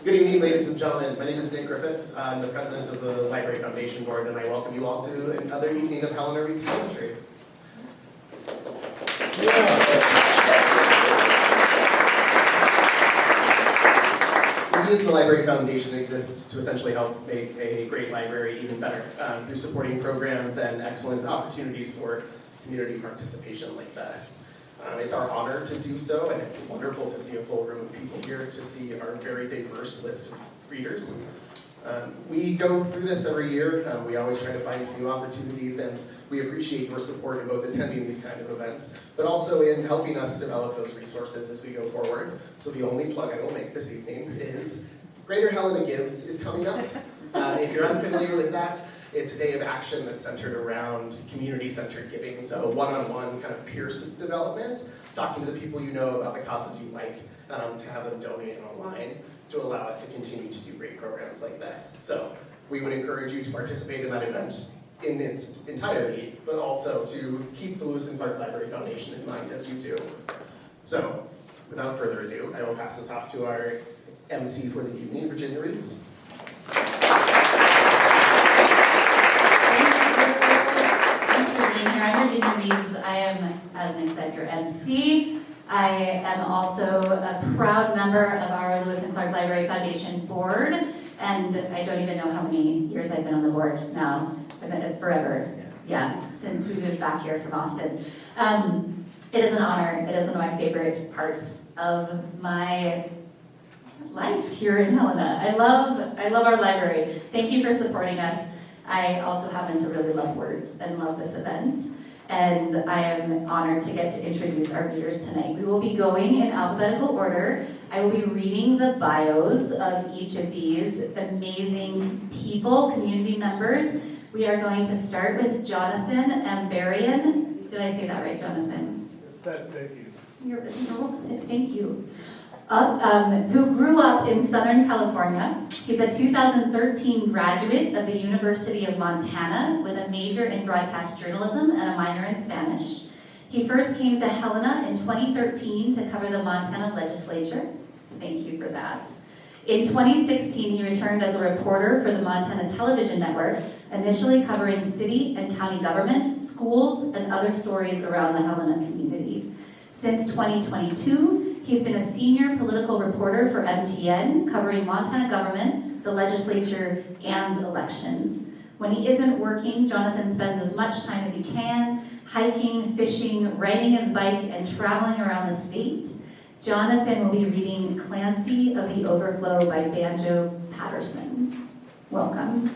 Good evening, ladies and gentlemen. My name is Nick Griffith. I'm the president of the Library Foundation Board, and I welcome you all to another evening of Helena Civic Television. We as the Library Foundation exists to essentially help make a great library even better through supporting programs and excellent opportunities for community participation like this. It's our honor to do so, and it's wonderful to see a full room of people here, to see our very diverse list of readers. We go through this every year. We always try to find new opportunities, and we appreciate your support in both attending these kind of events, but also in helping us develop those resources as we go forward. So the only plug I will make this evening is Greater Helena Gives is coming up. If you're unfamiliar with that, it's a day of action that's centered around community-centered giving, so one-on-one kind of peer development, talking to the people you know about the causes you like, to have them donate online to allow us to continue to do great programs like this. So we would encourage you to participate in that event in its entirety, but also to keep the Lewis and Clark Library Foundation in mind as you do. So without further ado, I will pass this off to our MC for the evening, Virginia Reeves. I'm Virginia Reeves. I am, as Nick said, your MC. I am also a proud member of our Lewis and Clark Library Foundation board, and I don't even know how many years I've been on the board now. I've been forever, yeah, since we moved back here from Austin. It is an honor. It is one of my favorite parts of my life here in Helena. I love our library. Thank you for supporting us. I also happen to really love words and love this event, and I am honored to get to introduce our readers tonight. We will be going in alphabetical order. I will be reading the bios of each of these amazing people, community members. We are going to start with Jonathan Ambarian. Did I say that right, Jonathan? Yes, thank you. Thank you. Who grew up in Southern California. He's a 2013 graduate of the University of Montana with a major in broadcast journalism and a minor in Spanish. He first came to Helena in 2013 to cover the Montana legislature. Thank you for that. In 2016, he returned as a reporter for the Montana Television Network, initially covering city and county government, schools, and other stories around the Helena community. Since 2022, he's been a senior political reporter for MTN, covering Montana government, the legislature, and elections. When he isn't working, Jonathan spends as much time as he can hiking, fishing, riding his bike, and traveling around the state. Jonathan will be reading Clancy of the Overflow by Banjo Patterson. Welcome.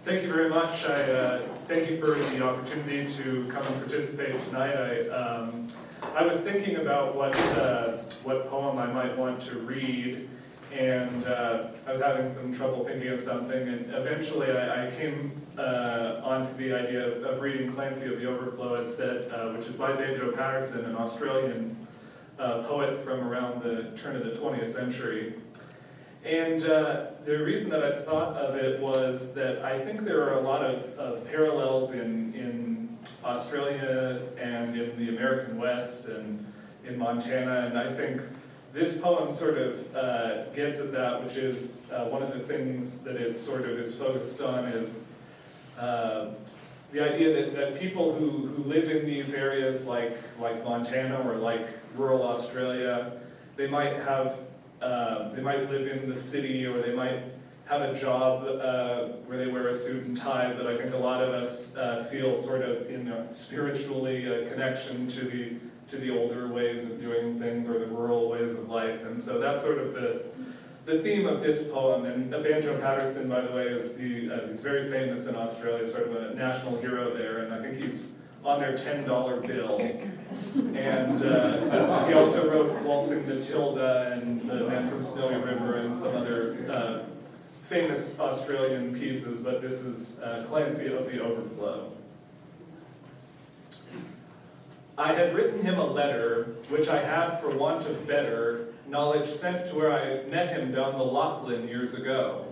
Thank you very much. Thank you for the opportunity to come and participate tonight. I was thinking about what poem I might want to read, and I was having some trouble thinking of something, and eventually I came onto the idea of reading Clancy of the Overflow, as said, which is by Banjo Patterson, an Australian poet from around the turn of the 20th century. And the reason that I thought of it was that I think there are a lot of parallels in Australia and in the American West and in Montana, and I think this poem sort of gets at that, which is one of the things that it sort of is focused on is the idea that people who live in these areas like Montana or like rural Australia, they might live in the city, or they might have a job where they wear a suit and tie, but I think a lot of us feel sort of spiritually a connection to the older ways of doing things, or the rural ways of life. And so that's sort of the theme of this poem. And Banjo Patterson, by the way, is he's very famous in Australia, sort of a national hero there, and I think he's on their $10 bill. And he also wrote Waltzing Matilda and The Man from Snowy River and some other famous Australian pieces, but this is Clancy of the Overflow. I had written him a letter, which I had, for want of better knowledge, sent to where I met him down the Lachlan years ago.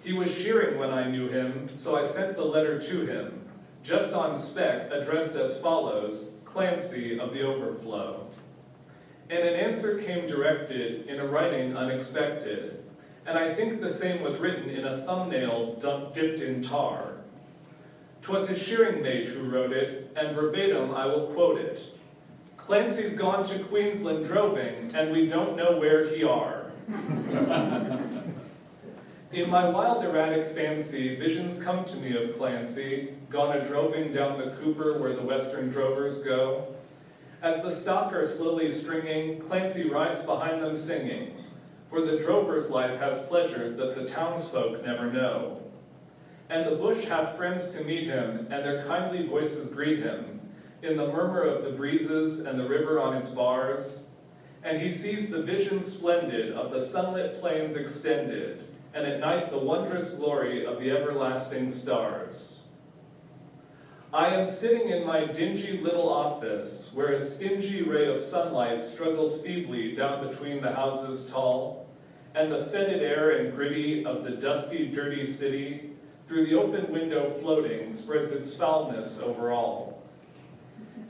He was shearing when I knew him, so I sent the letter to him, just on spec, addressed as follows, Clancy of the Overflow. And an answer came directed in a writing unexpected, and I think the same was written in a thumbnail dipped in tar. 'Twas his shearing mate who wrote it, and verbatim I will quote it. Clancy's gone to Queensland droving, and we don't know where he are. In my wild erratic fancy, visions come to me of Clancy, gone a-droving down the Cooper where the western drovers go. As the stock are slowly stringing, Clancy rides behind them singing, for the drover's life has pleasures that the townsfolk never know. And the bush hath friends to meet him, and their kindly voices greet him, in the murmur of the breezes and the river on its bars. And he sees the vision splendid of the sunlit plains extended, and at night the wondrous glory of the everlasting stars. I am sitting in my dingy little office, where a stingy ray of sunlight struggles feebly down between the houses tall, and the fetid air and gritty of the dusty, dirty city, through the open window floating, spreads its foulness over all.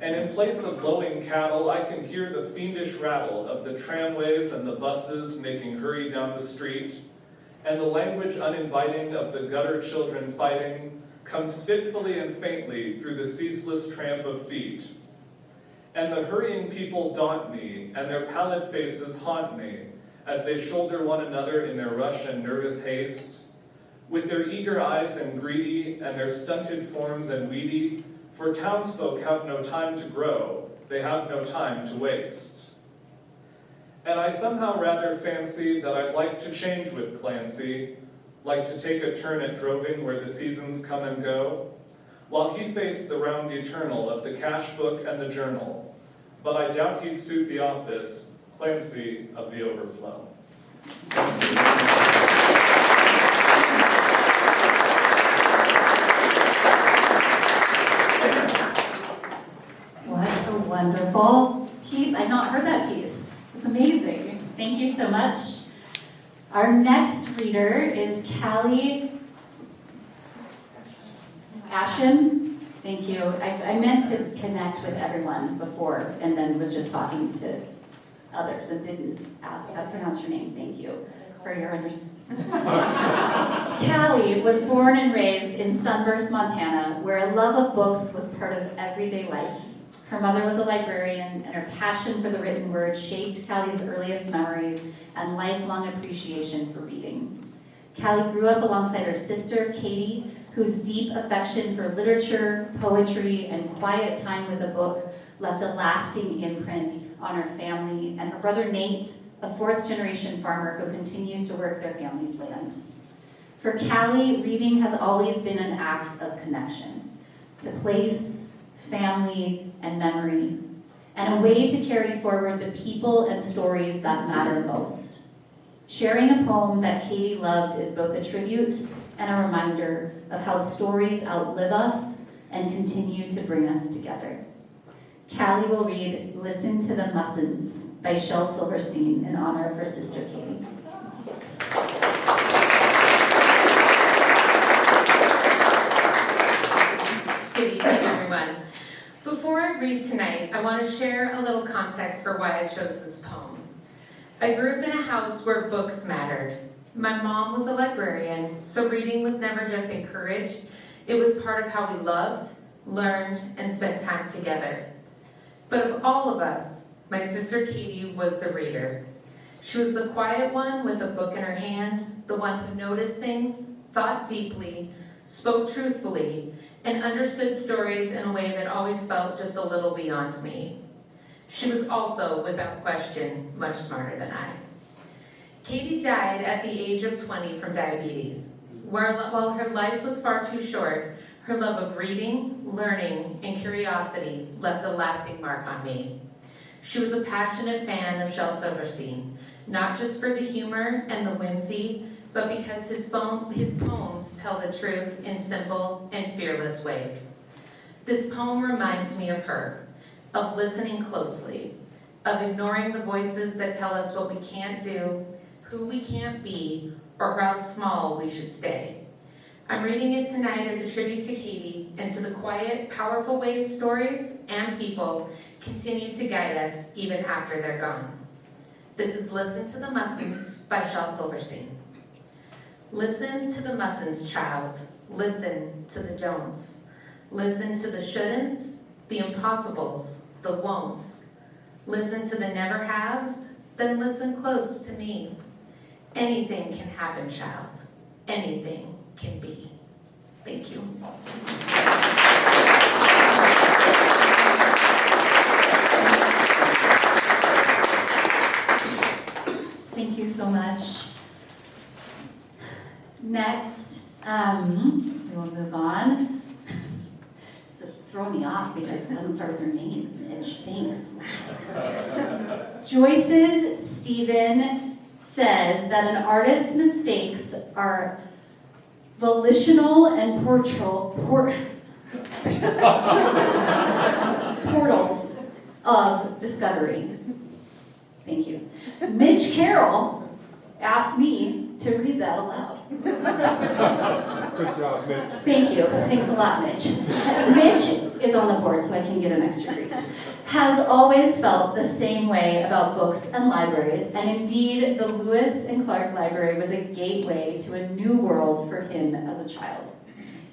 And in place of lowing cattle, I can hear the fiendish rattle of the tramways and the buses making hurry down the street, and the language uninviting of the gutter children fighting comes fitfully and faintly through the ceaseless tramp of feet. And the hurrying people daunt me, and their pallid faces haunt me, as they shoulder one another in their rush and nervous haste, with their eager eyes and greedy, and their stunted forms and weedy, for townsfolk have no time to grow, they have no time to waste. And I somehow rather fancy that I'd like to change with Clancy, like to take a turn at droving where the seasons come and go, while he faced the round eternal of the cash book and the journal, but I doubt he'd suit the office, Clancy of the Overflow. What a wonderful piece. I've not heard that piece. It's amazing. Thank you so much. Our next reader is Callie Asham. Thank you. I meant to connect with everyone before and then was just talking to others and didn't ask how to pronounce your name. Thank you for your understanding. Callie was born and raised in Sunburst, Montana, where a love of books was part of everyday life. Her mother was a librarian, and her passion for the written word shaped Callie's earliest memories and lifelong appreciation for reading. Callie grew up alongside her sister, Katie, whose deep affection for literature, poetry, and quiet time with a book left a lasting imprint on her family, and her brother Nate, a fourth-generation farmer who continues to work their family's land. For Callie, reading has always been an act of connection to place, family, and memory, and a way to carry forward the people and stories that matter most. Sharing a poem that Katie loved is both a tribute and a reminder of how stories outlive us and continue to bring us together. Callie will read Listen to the Mussins by Shel Silverstein in honor of her sister Katie. Good evening, everyone. Before I read tonight, I want to share a little context for why I chose this poem. I grew up in a house where books mattered. My mom was a librarian, so reading was never just encouraged, it was part of how we loved, learned, and spent time together. But of all of us, my sister Katie was the reader. She was the quiet one with a book in her hand, the one who noticed things, thought deeply, spoke truthfully, and understood stories in a way that always felt just a little beyond me. She was also, without question, much smarter than I. Katie died at the age of 20 from diabetes. While her life was far too short, her love of reading, learning, and curiosity left a lasting mark on me. She was a passionate fan of Shel Silverstein, not just for the humor and the whimsy, but because his poems tell the truth in simple and fearless ways. This poem reminds me of her, of listening closely, of ignoring the voices that tell us what we can't do, who we can't be, or how small we should stay. I'm reading it tonight as a tribute to Katie and to the quiet, powerful ways stories and people continue to guide us even after they're gone. This is Listen to the Mustn'ts by Shel Silverstein. Listen to the mustn'ts, child. Listen to the don'ts. Listen to the shouldn'ts, the impossibles, the won'ts. Listen to the never haves, then listen close to me. Anything can happen, child. Anything can be. Thank you. Thank you so much. Next, we will move on. It's throwing me off because it doesn't start with her name, Mitch. Thanks. Joyce's Stephen says that an artist's mistakes are volitional and portals of discovery. Thank you. Mitch Carroll asked me to read that aloud. Good job, Mitch. Thank you. Thanks a lot, Mitch. Mitch is on the board, so I can give him extra grief. Has always felt the same way about books and libraries, and indeed, the Lewis and Clark Library was a gateway to a new world for him as a child.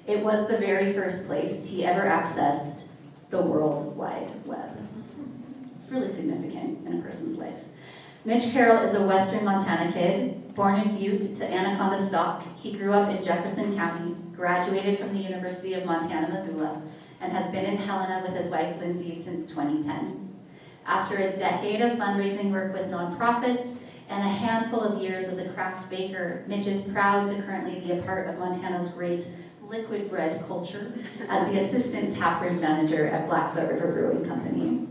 It was the very first place he ever accessed the World Wide Web. It's really significant in a person's life. Mitch Carroll is a Western Montana kid, born in Butte to Anaconda stock. He grew up in Jefferson County, graduated from the University of Montana, Missoula, and has been in Helena with his wife, Lindsay, since 2010. After a decade of fundraising work with nonprofits and a handful of years as a craft baker, Mitch is proud to currently be a part of Montana's great liquid bread culture as the assistant taproom manager at Blackfoot River Brewing Company.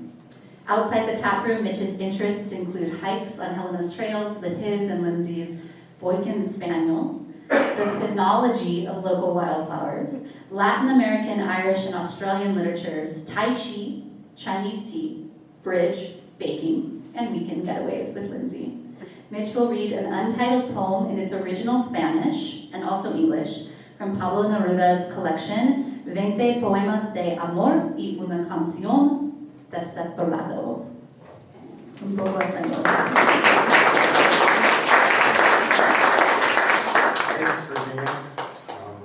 Outside the taproom, Mitch's interests include hikes on Helena's trails with his and Lindsay's Boykin Spaniel, the phenology of local wildflowers, Latin American, Irish, and Australian literatures, Tai Chi, Chinese tea, bridge, baking, and weekend getaways with Lindsay. Mitch will read an untitled poem in its original Spanish, and also English, from Pablo Neruda's collection, 20 Poemas de Amor y una Canción Tercer Lado. Un poco español. Thanks, Virginia.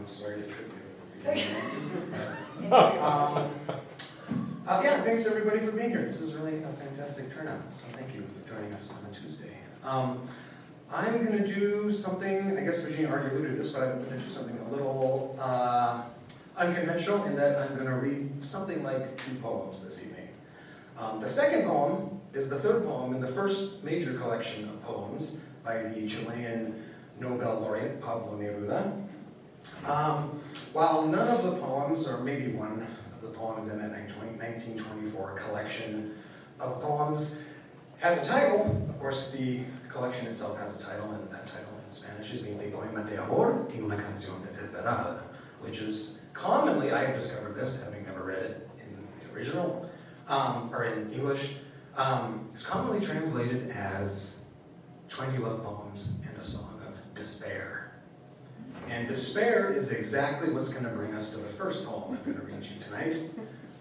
Sorry to trip you at the beginning. Yeah, thanks everybody for being here. This is really a fantastic turnout, so thank you for joining us on a Tuesday. I'm going to do something, I guess Virginia already alluded to this, but I'm going to do something a little unconventional in that I'm going to read something like 2 poems this evening. The second poem is the third poem in the first major collection of poems by the Chilean Nobel laureate Pablo Neruda. While none of the poems, or maybe one of the poems in that 1924 collection of poems has a title, of course the collection itself has a title, and that title in Spanish is 20 Poemas de Amor y una Canción Desesperada, which is commonly, I have discovered this, having never read it in the original, or in English, it's commonly translated as 20 love poems and a song of despair. And despair is exactly what's going to bring us to the first poem I'm going to read you tonight,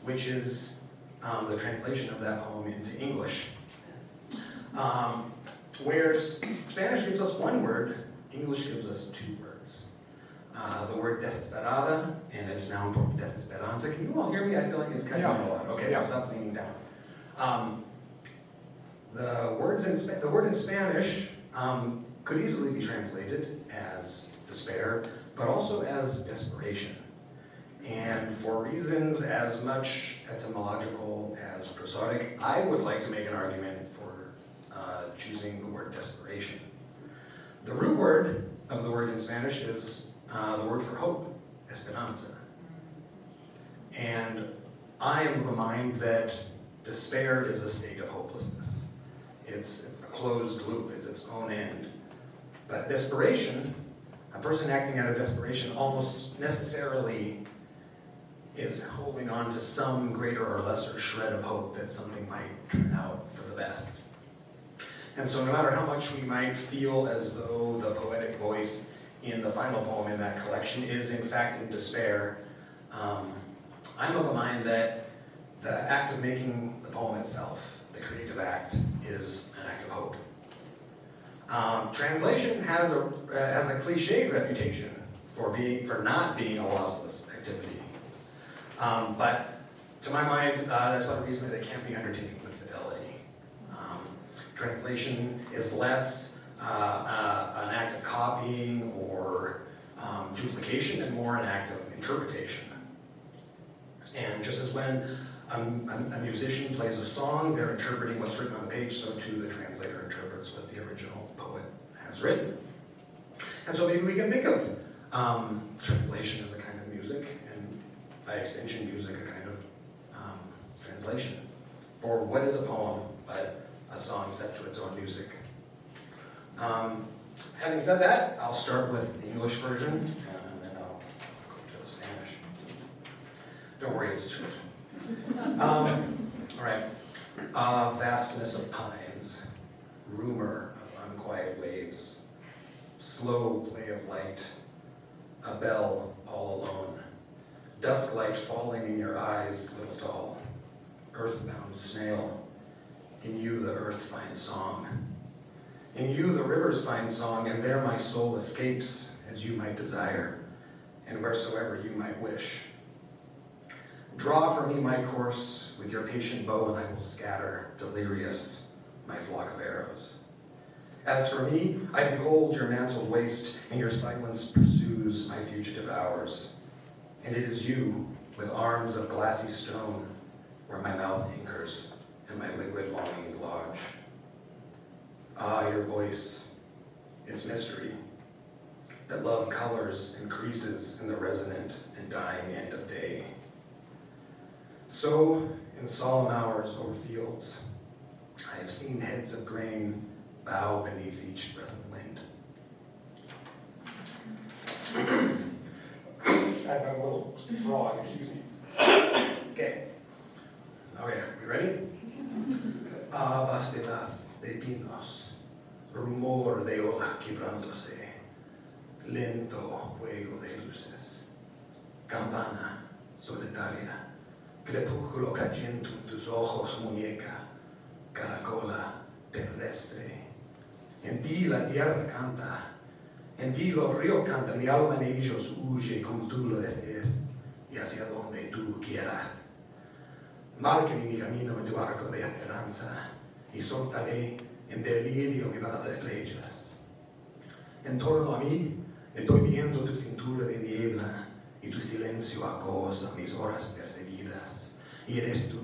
which is the translation of that poem into English. Where Spanish gives us one word, English gives us 2 words. The word desesperada and its noun desesperanza. Can you all hear me? I feel like it's kind of a lot. Okay, I'll stop leaning down. The word in Spanish could easily be translated as despair, but also as desperation. And for reasons as much etymological as prosodic, I would like to make an argument for choosing the word desperation. The root word of the word in Spanish is the word for hope, esperanza. And I am of the mind that despair is a state of hopelessness. It's a closed loop, it's its own end. But desperation, a person acting out of desperation almost necessarily is holding on to some greater or lesser shred of hope that something might turn out for the best. And so no matter how much we might feel as though the poetic voice in the final poem in that collection is in fact in despair, I'm of a mind that the act of making the poem itself, the creative act, is an act of hope. Translation has a cliched reputation for not being a lossless activity. But to my mind, that's not a reason that it can't be undertaken with fidelity. Translation is less an act of copying or duplication and more an act of interpretation. And just as when a musician plays a song, they're interpreting what's written on the page, so too the translator interprets what the original poet has written. And so maybe we can think of translation as a kind of music, and by extension music a kind of translation. For what is a poem but a song set to its own music? Having said that, I'll start with the English version, and then I'll go to the Spanish. Don't worry, it's true. All right. Vastness of pines, rumor of unquiet waves, slow play of light, a bell all alone, dusk light falling in your eyes, little doll, earthbound snail, in you the earth finds song. In you the rivers find song, and there my soul escapes as you might desire, and wheresoever you might wish. Draw for me my course with your patient bow, and I will scatter, delirious, my flock of arrows. As for me, I behold your mantled waist, and your silence pursues my fugitive hours. And it is you, with arms of glassy stone, where my mouth anchors and my liquid longings lodge. Ah, your voice, its mystery, that love colors and creases in the resonant and dying end of day. So, in solemn hours over fields, I have seen heads of grain bow beneath each breath of wind. I have a little straw, excuse me. Okay. Okay, you ready? Ah, vastedad de pinos, rumor de ola quebrándose, lento juego de luces, campana solitaria, crepúsculo cayendo en tus ojos, muñeca, caracola terrestre. En ti la tierra canta, en ti los ríos cantan, mi alma en ellos huye como tú lo desees y hacia donde tú quieras. Márqueme mi camino en tu arco de esperanza y soltaré en delirio mi banda de flechas. En torno a mí estoy viendo tu cintura de niebla y tu silencio acosa mis horas perseguidas. Y eres tú,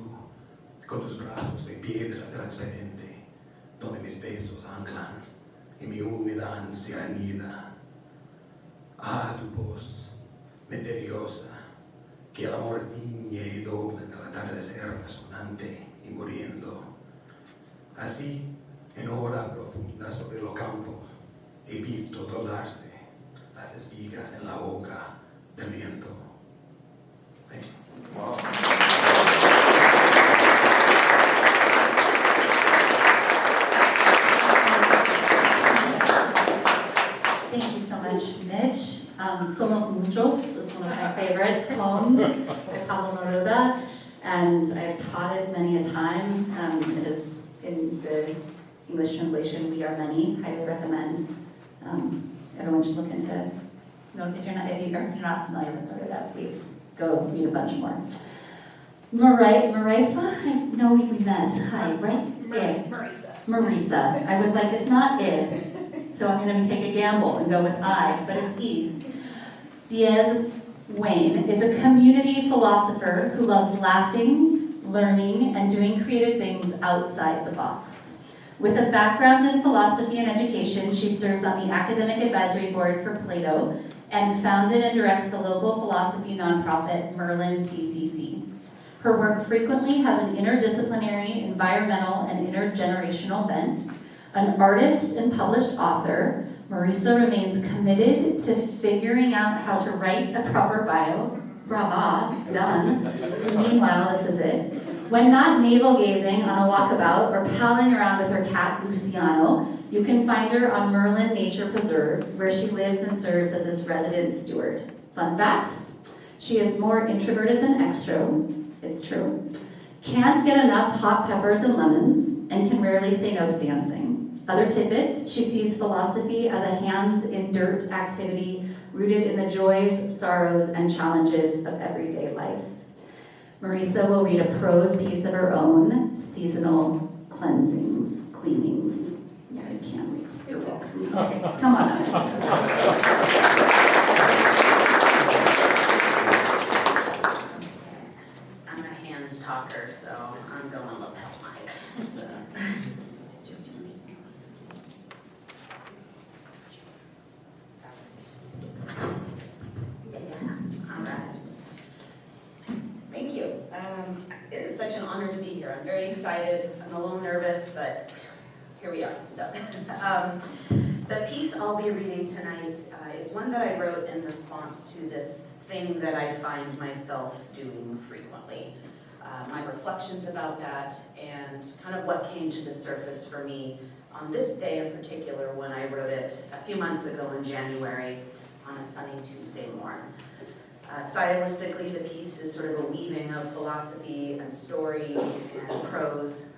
con tus brazos de piedra transparente, donde mis besos anclan y mi húmeda ansia anida. Ah, tu voz, misteriosa, que el amor tiñe y dobla en el atardecer resonante y muriendo. Así, en hora profunda sobre los campos, he visto doblarse las espigas en la boca del viento. Thank you. Wow. Thank you so much, Mitch. Somos Muchos is one of my favorite poems by Pablo Neruda, and I've taught it many a time. It is in the English translation, We Are Many. Highly recommend. Everyone should look into it. No, if you're not familiar with Neruda, please go read a bunch more. Marisa, I know we met. Hi, right? Marisa. I was like, it's not it. So I'm going to take a gamble and go with I, but it's E. Diaz Wayne is a community philosopher who loves laughing, learning, and doing creative things outside the box. With a background in philosophy and education, she serves on the academic advisory board for Plato and founded and directs the local philosophy nonprofit Merlin CCC. Her work frequently has an interdisciplinary, environmental, and intergenerational bent. An artist and published author, Marisa remains committed to figuring out how to write a proper bio. Brava, done. Meanwhile, this is it. When not navel-gazing on a walkabout or palling around with her cat, Luciano, you can find her on Merlin Nature Preserve, where she lives and serves as its resident steward. Fun facts: She is more introverted than extro, it's true, can't get enough hot peppers and lemons, and can rarely say no to dancing. Other tidbits, she sees philosophy as a hands-in-dirt activity rooted in the joys, sorrows, and challenges of everyday life. Marisa will read a prose piece of her own, Seasonal Cleanings. Yeah, I can't wait. You're welcome. Okay, come on up. I'm a hand talker, so I'm going to lapel mic. So. Yeah, all right. Thank you. It is such an honor to be here. I'm very excited. I'm a little nervous, but here we are. So, the piece I'll be reading tonight is one that I wrote in response to this thing that I find myself doing frequently. My reflections about that and kind of what came to the surface for me on this day in particular when I wrote it a few months ago in January on a sunny Tuesday morning. Stylistically, the piece is sort of a weaving of philosophy and story and prose,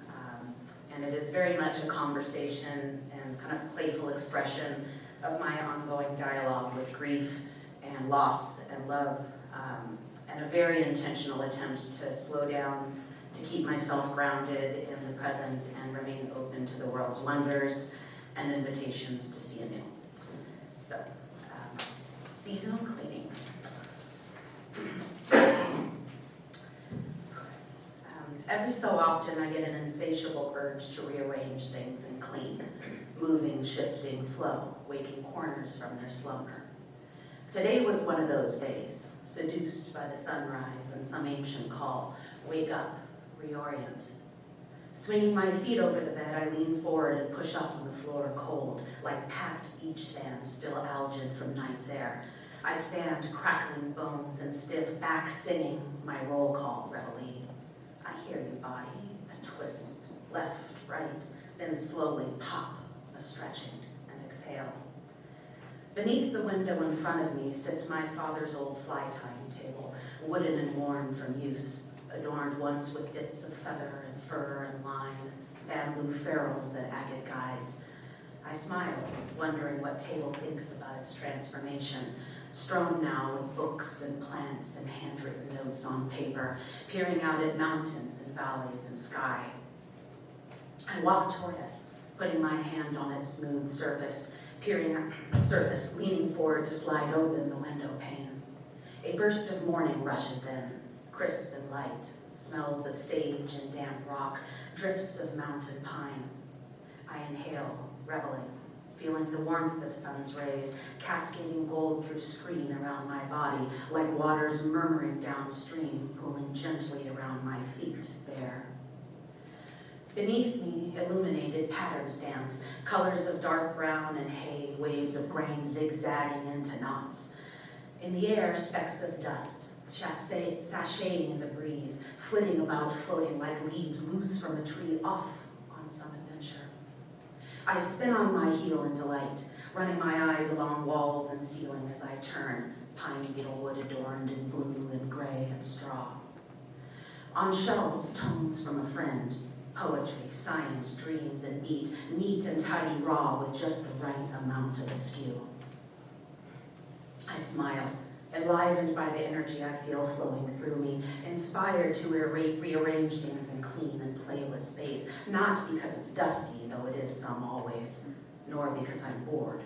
and it is very much a conversation and kind of playful expression of my ongoing dialogue with grief and loss and love, and a very intentional attempt to slow down, to keep myself grounded in the present and remain open to the world's wonders and invitations to see anew. So, seasonal cleanings. Every so often I get an insatiable urge to rearrange things and clean, moving, shifting, flow, waking corners from their slumber. Today was one of those days, seduced by the sunrise and some ancient call, wake up, reorient. Swinging my feet over the bed, I lean forward and push up on the floor cold, like packed beach sand still algid from night's air. I stand, crackling bones and stiff back singing my roll call reveille. I hear you, body, a twist, left, right, then slowly pop, a stretching and exhale. Beneath the window in front of me sits my father's old fly tying table, wooden and worn from use, adorned once with bits of feather and fur and line, bamboo ferrules and agate guides. I smile, wondering what table thinks about its transformation, strewn now with books and plants and handwritten notes on paper, peering out at mountains and valleys and sky. I walk toward it, putting my hand on its smooth surface, peering at the surface, leaning forward to slide open the window pane. A burst of morning rushes in, crisp and light, smells of sage and damp rock, drifts of mountain pine. I inhale, reveling, feeling the warmth of sun's rays, cascading gold through screen around my body, like waters murmuring downstream, pooling gently around my feet, bare. Beneath me, illuminated patterns dance, colors of dark brown and hay, waves of grain zigzagging into knots. In the air, specks of dust, sashaying in the breeze, flitting about, floating like leaves loose from a tree, off on some adventure. I spin on my heel in delight, running my eyes along walls and ceiling as I turn, pine beetle wood adorned in blue and gray and straw. On shelves, tomes from a friend, poetry, science, dreams, and beat, neat and tidy raw with just the right amount of askew. I smile, enlivened by the energy I feel flowing through me, inspired to rearrange things and clean and play with space, not because it's dusty, though it is some always, nor because I'm bored,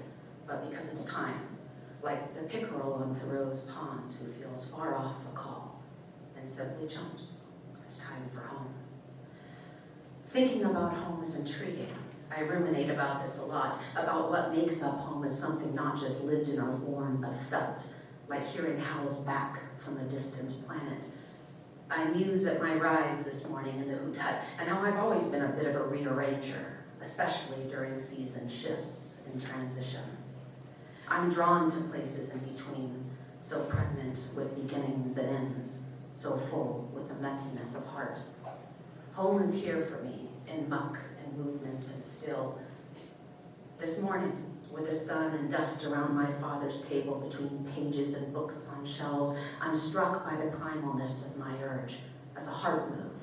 but because it's time, like the pickerel on Thoreau's pond who feels far off a call and simply jumps. It's time for home. Thinking about home is intriguing. I ruminate about this a lot, about what makes up home as something not just lived in or worn, but felt, like hearing howls back from a distant planet. I muse at my rise this morning in the hoot hut, and now I've always been a bit of a rearranger, especially during season shifts in transition. I'm drawn to places in between, so pregnant with beginnings and ends, so full with the messiness of heart. Home is here for me, in muck and movement and still. This morning, with the sun and dust around my father's table between pages and books on shelves, I'm struck by the primalness of my urge as a heart move,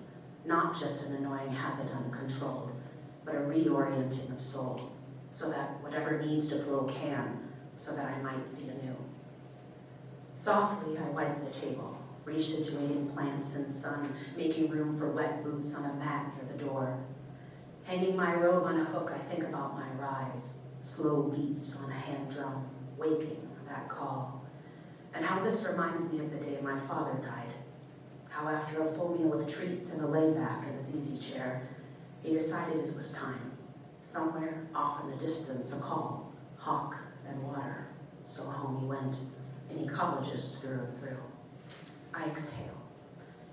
not just an annoying habit uncontrolled, but a reorienting of soul, so that whatever needs to flow can, so that I might see anew. Softly, I wipe the table, resituating plants in sun, making room for wet boots on a mat near the door. Hanging my robe on a hook, I think about my rise, slow beats on a hand drum, waking that call. And how this reminds me of the day my father died. How after a full meal of treats and a layback in his easy chair, he decided it was time. Somewhere off in the distance, a call, hawk and water. So home he went, an ecologist through and through. I exhale,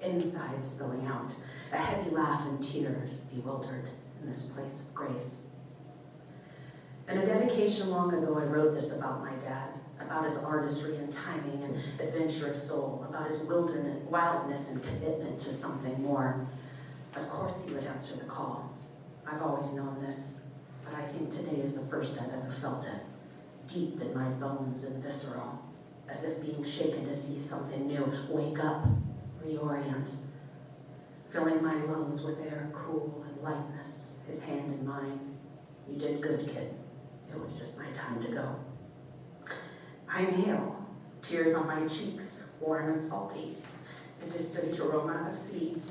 inside spilling out, a heavy laugh and tears, bewildered in this place of grace. In a dedication long ago, I wrote this about my dad, about his artistry and timing and adventurous soul, about his wildness and commitment to something more. Of course he would answer the call. I've always known this, but I think today is the first I've ever felt it, deep in my bones and visceral, as if being shaken to see something new. Wake up, reorient, filling my lungs with air, cool and lightness, his hand in mine. You did good, kid. It was just my time to go. I inhale, tears on my cheeks, warm and salty, the distant aroma of sea.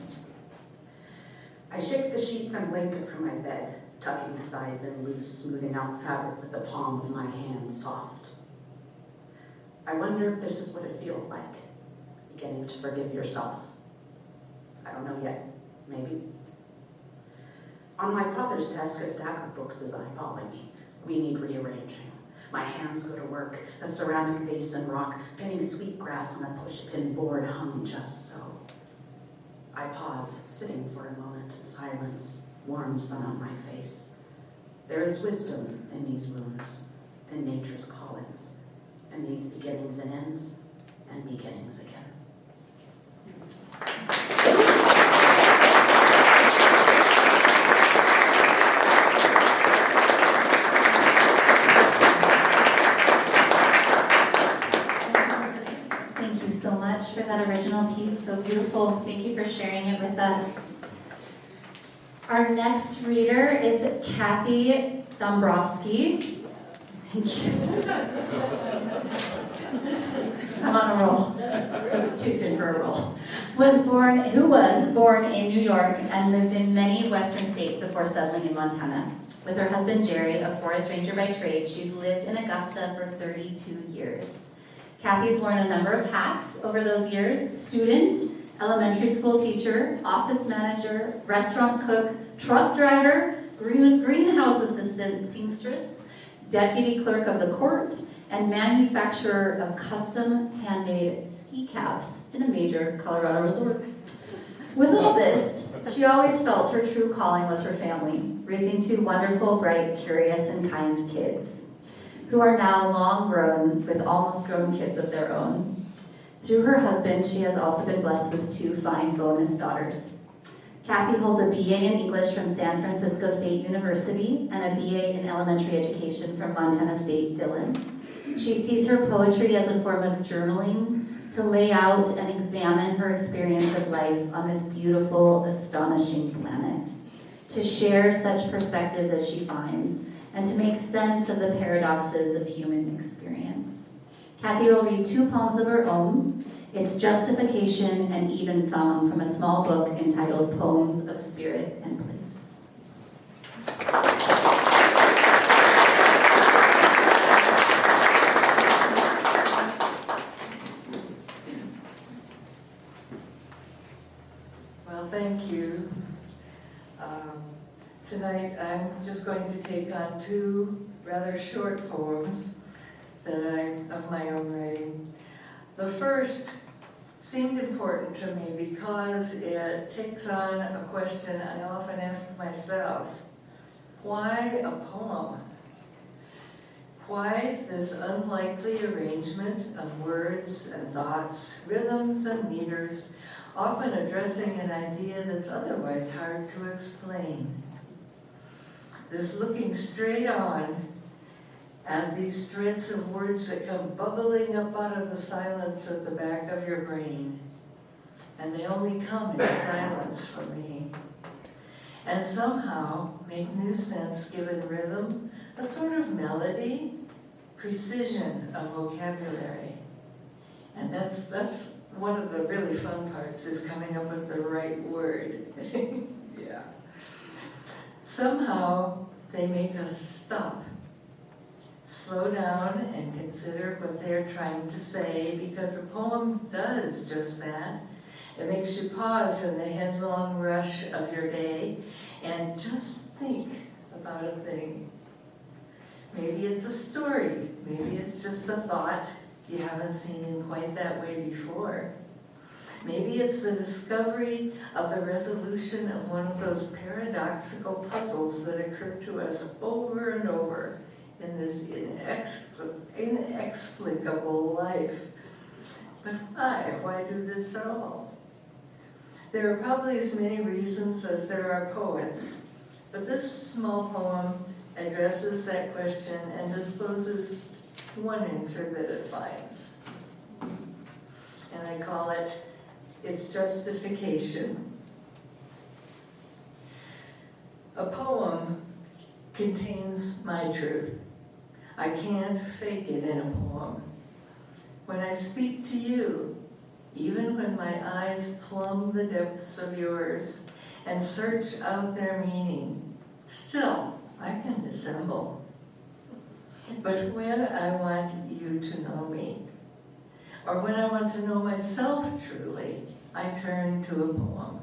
I shake the sheets and blanket from my bed, tucking the sides in loose, smoothing out fabric with the palm of my hand soft. I wonder if this is what it feels like, beginning to forgive yourself. I don't know yet, maybe. On my father's desk, a stack of books is eyeballing me. We need rearranging. My hands go to work, a ceramic vase and rock, pinning sweetgrass on a push-pin board hung just so. I pause, sitting for a moment in silence, warm sun on my face. There is wisdom in these wounds, in nature's callings, in these beginnings and ends, and beginnings again. Thank you so much for that original piece, so beautiful. Thank you for sharing it with us. Our next reader is Kathy Dombrowski. Thank you. I'm on a roll. Too soon for a roll. Who was born in New York and lived in many western states before settling in Montana. With her husband Jerry, a forest ranger by trade, she's lived in Augusta for 32 years. Kathy's worn a number of hats over those years: student, elementary school teacher, office manager, restaurant cook, truck driver, greenhouse assistant, seamstress, deputy clerk of the court, and manufacturer of custom handmade ski caps in a major Colorado resort. With all this, she always felt her true calling was her family, raising two wonderful, bright, curious, and kind kids, who are now long grown with almost grown kids of their own. Through her husband, she has also been blessed with two fine bonus daughters. Kathy holds a BA in English from San Francisco State University and a BA in elementary education from Montana State Dillon. She sees her poetry as a form of journaling to lay out and examine her experience of life on this beautiful, astonishing planet, to share such perspectives as she finds, and to make sense of the paradoxes of human experience. Kathy will read two poems of her own, It's Justification and Evensong, from a small book entitled Poems of Spirit and Place. Well, thank you. Tonight I'm just going to take on two rather short poems of my own writing. The first seemed important to me because it takes on a question I often ask myself. Why a poem? Why this unlikely arrangement of words and thoughts, rhythms and meters, often addressing an idea that's otherwise hard to explain? This looking straight on and these threads of words that come bubbling up out of the silence at the back of your brain. And they only come in silence for me. And somehow make new sense given rhythm, a sort of melody, precision of vocabulary. And that's one of the really fun parts, is coming up with the right word. Yeah. Somehow they make us stop, slow down and consider what they're trying to say, because a poem does just that. It makes you pause in the headlong rush of your day and just think about a thing. Maybe it's a story, maybe it's just a thought you haven't seen in quite that way before. Maybe it's the discovery of the resolution of one of those paradoxical puzzles that occur to us over and over in this inexplicable life. But why? Why do this at all? There are probably as many reasons as there are poets, but this small poem addresses that question and discloses one answer that it finds. And I call it its justification. A poem contains my truth. I can't fake it in a poem. When I speak to you, even when my eyes plumb the depths of yours and search out their meaning, still I can dissemble. But when I want you to know me, or when I want to know myself truly, I turn to a poem.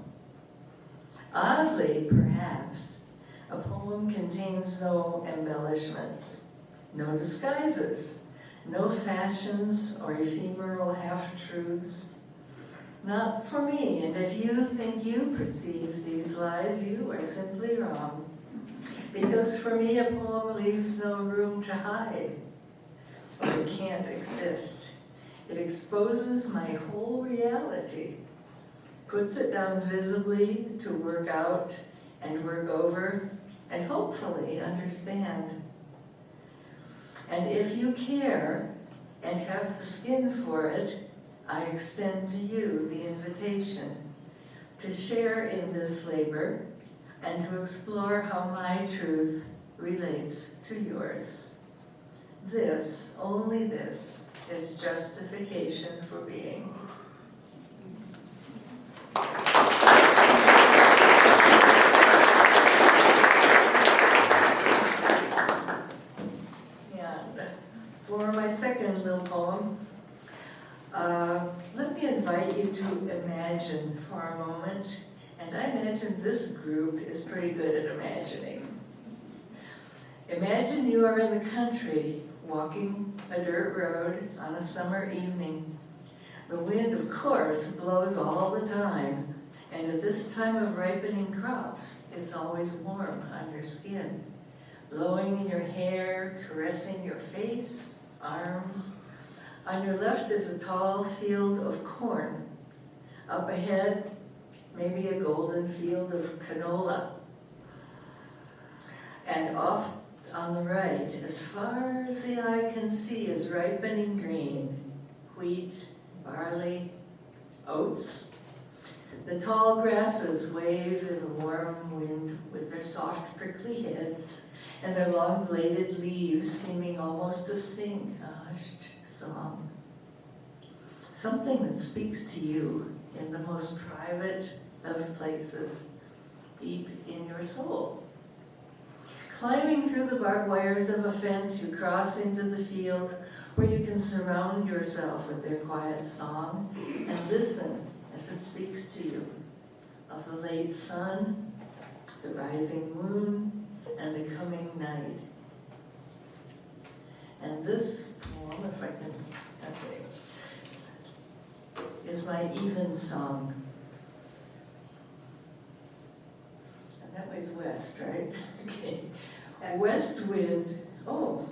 Oddly, perhaps, a poem contains no embellishments, no disguises, no fashions or ephemeral half-truths. Not for me, and if you think you perceive these lies, you are simply wrong. Because for me, a poem leaves no room to hide. It can't exist. It exposes my whole reality, puts it down visibly to work out and work over, and hopefully understand. And if you care and have the skin for it, I extend to you the invitation to share in this labor and to explore how my truth relates to yours. This, only this, is justification for being. And for my second little poem, let me invite you to imagine for a moment, and I imagine this group is pretty good at imagining. Imagine you are in the country, walking a dirt road on a summer evening. The wind, of course, blows all the time, and at this time of ripening crops, it's always warm on your skin, blowing in your hair, caressing your face, arms. On your left is a tall field of corn. Up ahead, maybe a golden field of canola. And off on the right, as far as the eye can see, is ripening green, wheat, barley, oats. The tall grasses wave in the warm wind with their soft prickly heads and their long bladed leaves seeming almost to sing a hushed song. Something that speaks to you in the most private of places, deep in your soul. Climbing through the barbed wires of a fence, you cross into the field where you can surround yourself with their quiet song and listen as it speaks to you of the late sun, the rising moon, and the coming night. And this poem, if I can, okay, is my even song. And that was west, right? Okay. West wind. Oh,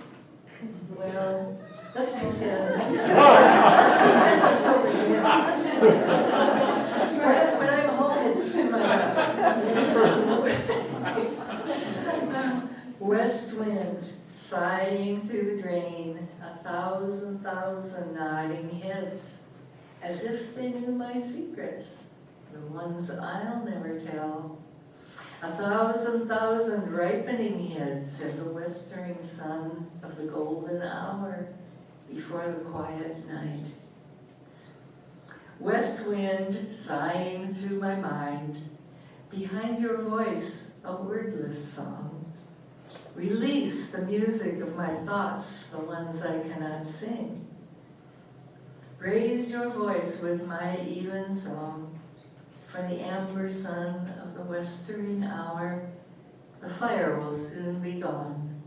well, let's pretend. Let's pretend it's over here. When I'm home, it's to my left. West wind, sighing through the as if they knew my secrets, the ones I'll never tell. 1,000 ripening heads in the westering sun of the golden hour before the quiet night. West wind sighing through my mind, behind your voice a wordless song. Release the music of my thoughts, the ones I cannot sing. Raise your voice with my even song, for the amber sun of the westering hour, the fire will soon be gone.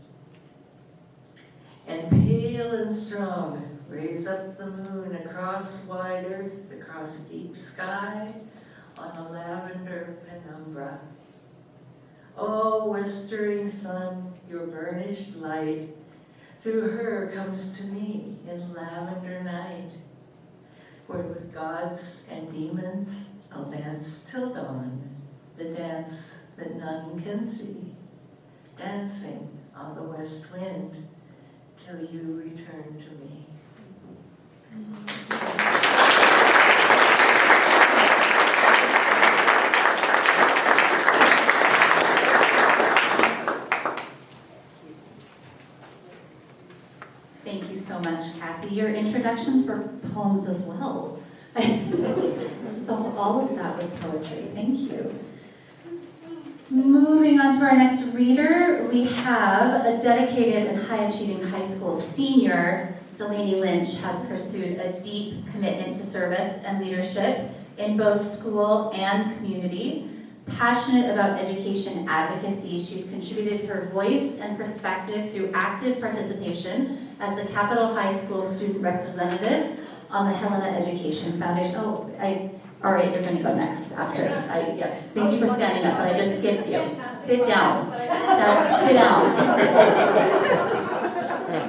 And pale and strong, raise up the moon across wide earth, across deep sky, on a lavender penumbra. Oh, westering sun, your burnished light, through her comes to me in lavender night, where with gods and demons I'll dance till dawn, the dance that none can see, dancing on the west wind till you return to me. Thank you so much, Kathy. Your introductions were poems as well. All of that was poetry. Thank you. Moving on to our next reader, we have a dedicated and high-achieving high school senior. Delaney Lynch has pursued a deep commitment to service and leadership in both school and community. Passionate about education advocacy, she's contributed her voice and perspective through active participation as the Capitol High School student representative on the Helena Education Foundation. All right, you're going to go next after. Thank you for standing up, but I just skipped you. Sit down. Sit down.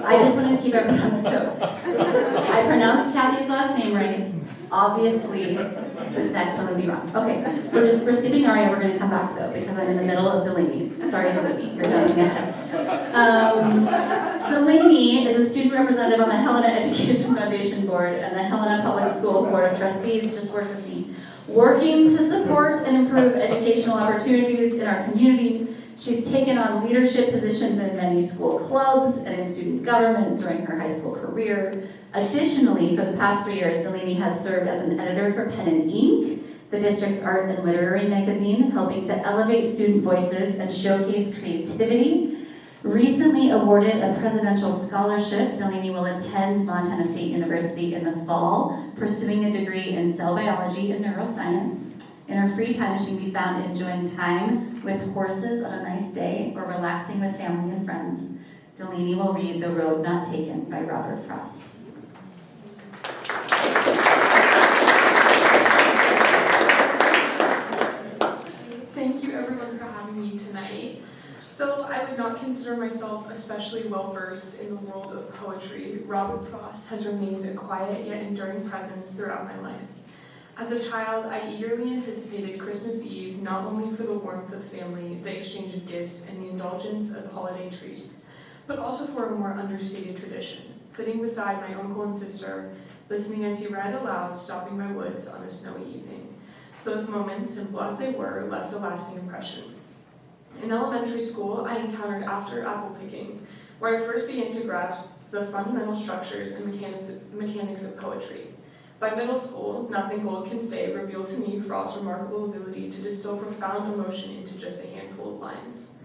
I just wanted to keep everyone on their toes. I pronounced Kathy's last name right. Obviously, this next one would be wrong. Okay, we're skipping Aria. We're going to come back though because I'm in the middle of Delaney's. Sorry, Delaney, you're jumping ahead. Delaney is a student representative on the Helena Education Foundation Board and the Helena Public Schools Board of Trustees. Just work with me. Working to support and improve educational opportunities in our community. She's taken on leadership positions in many school clubs and in student government during her high school career. Additionally, for the past 3 years, Delaney has served as an editor for Pen and Ink, the district's art and literary magazine, helping to elevate student voices and showcase creativity. Recently awarded a presidential scholarship, Delaney will attend Montana State University in the fall, pursuing a degree in cell biology and neuroscience. In her free time, she can be found enjoying time with horses on a nice day or relaxing with family and friends. Delaney will read The Road Not Taken by Robert Frost. Thank you everyone for having me tonight. Though I would not consider myself especially well-versed in the world of poetry, Robert Frost has remained a quiet yet enduring presence throughout my life. As a child, I eagerly anticipated Christmas Eve not only for the warmth of family, the exchange of gifts, and the indulgence of holiday treats, but also for a more understated tradition, sitting beside my uncle and sister, listening as he read aloud Stopping by Woods on a snowy evening. Those moments, simple as they were, left a lasting impression. In elementary school, I encountered after apple picking, where I first began to grasp the fundamental structures and mechanics of poetry. By middle school, Nothing Gold Can Stay revealed to me Frost's remarkable ability to distill profound emotion into just a handful of lines.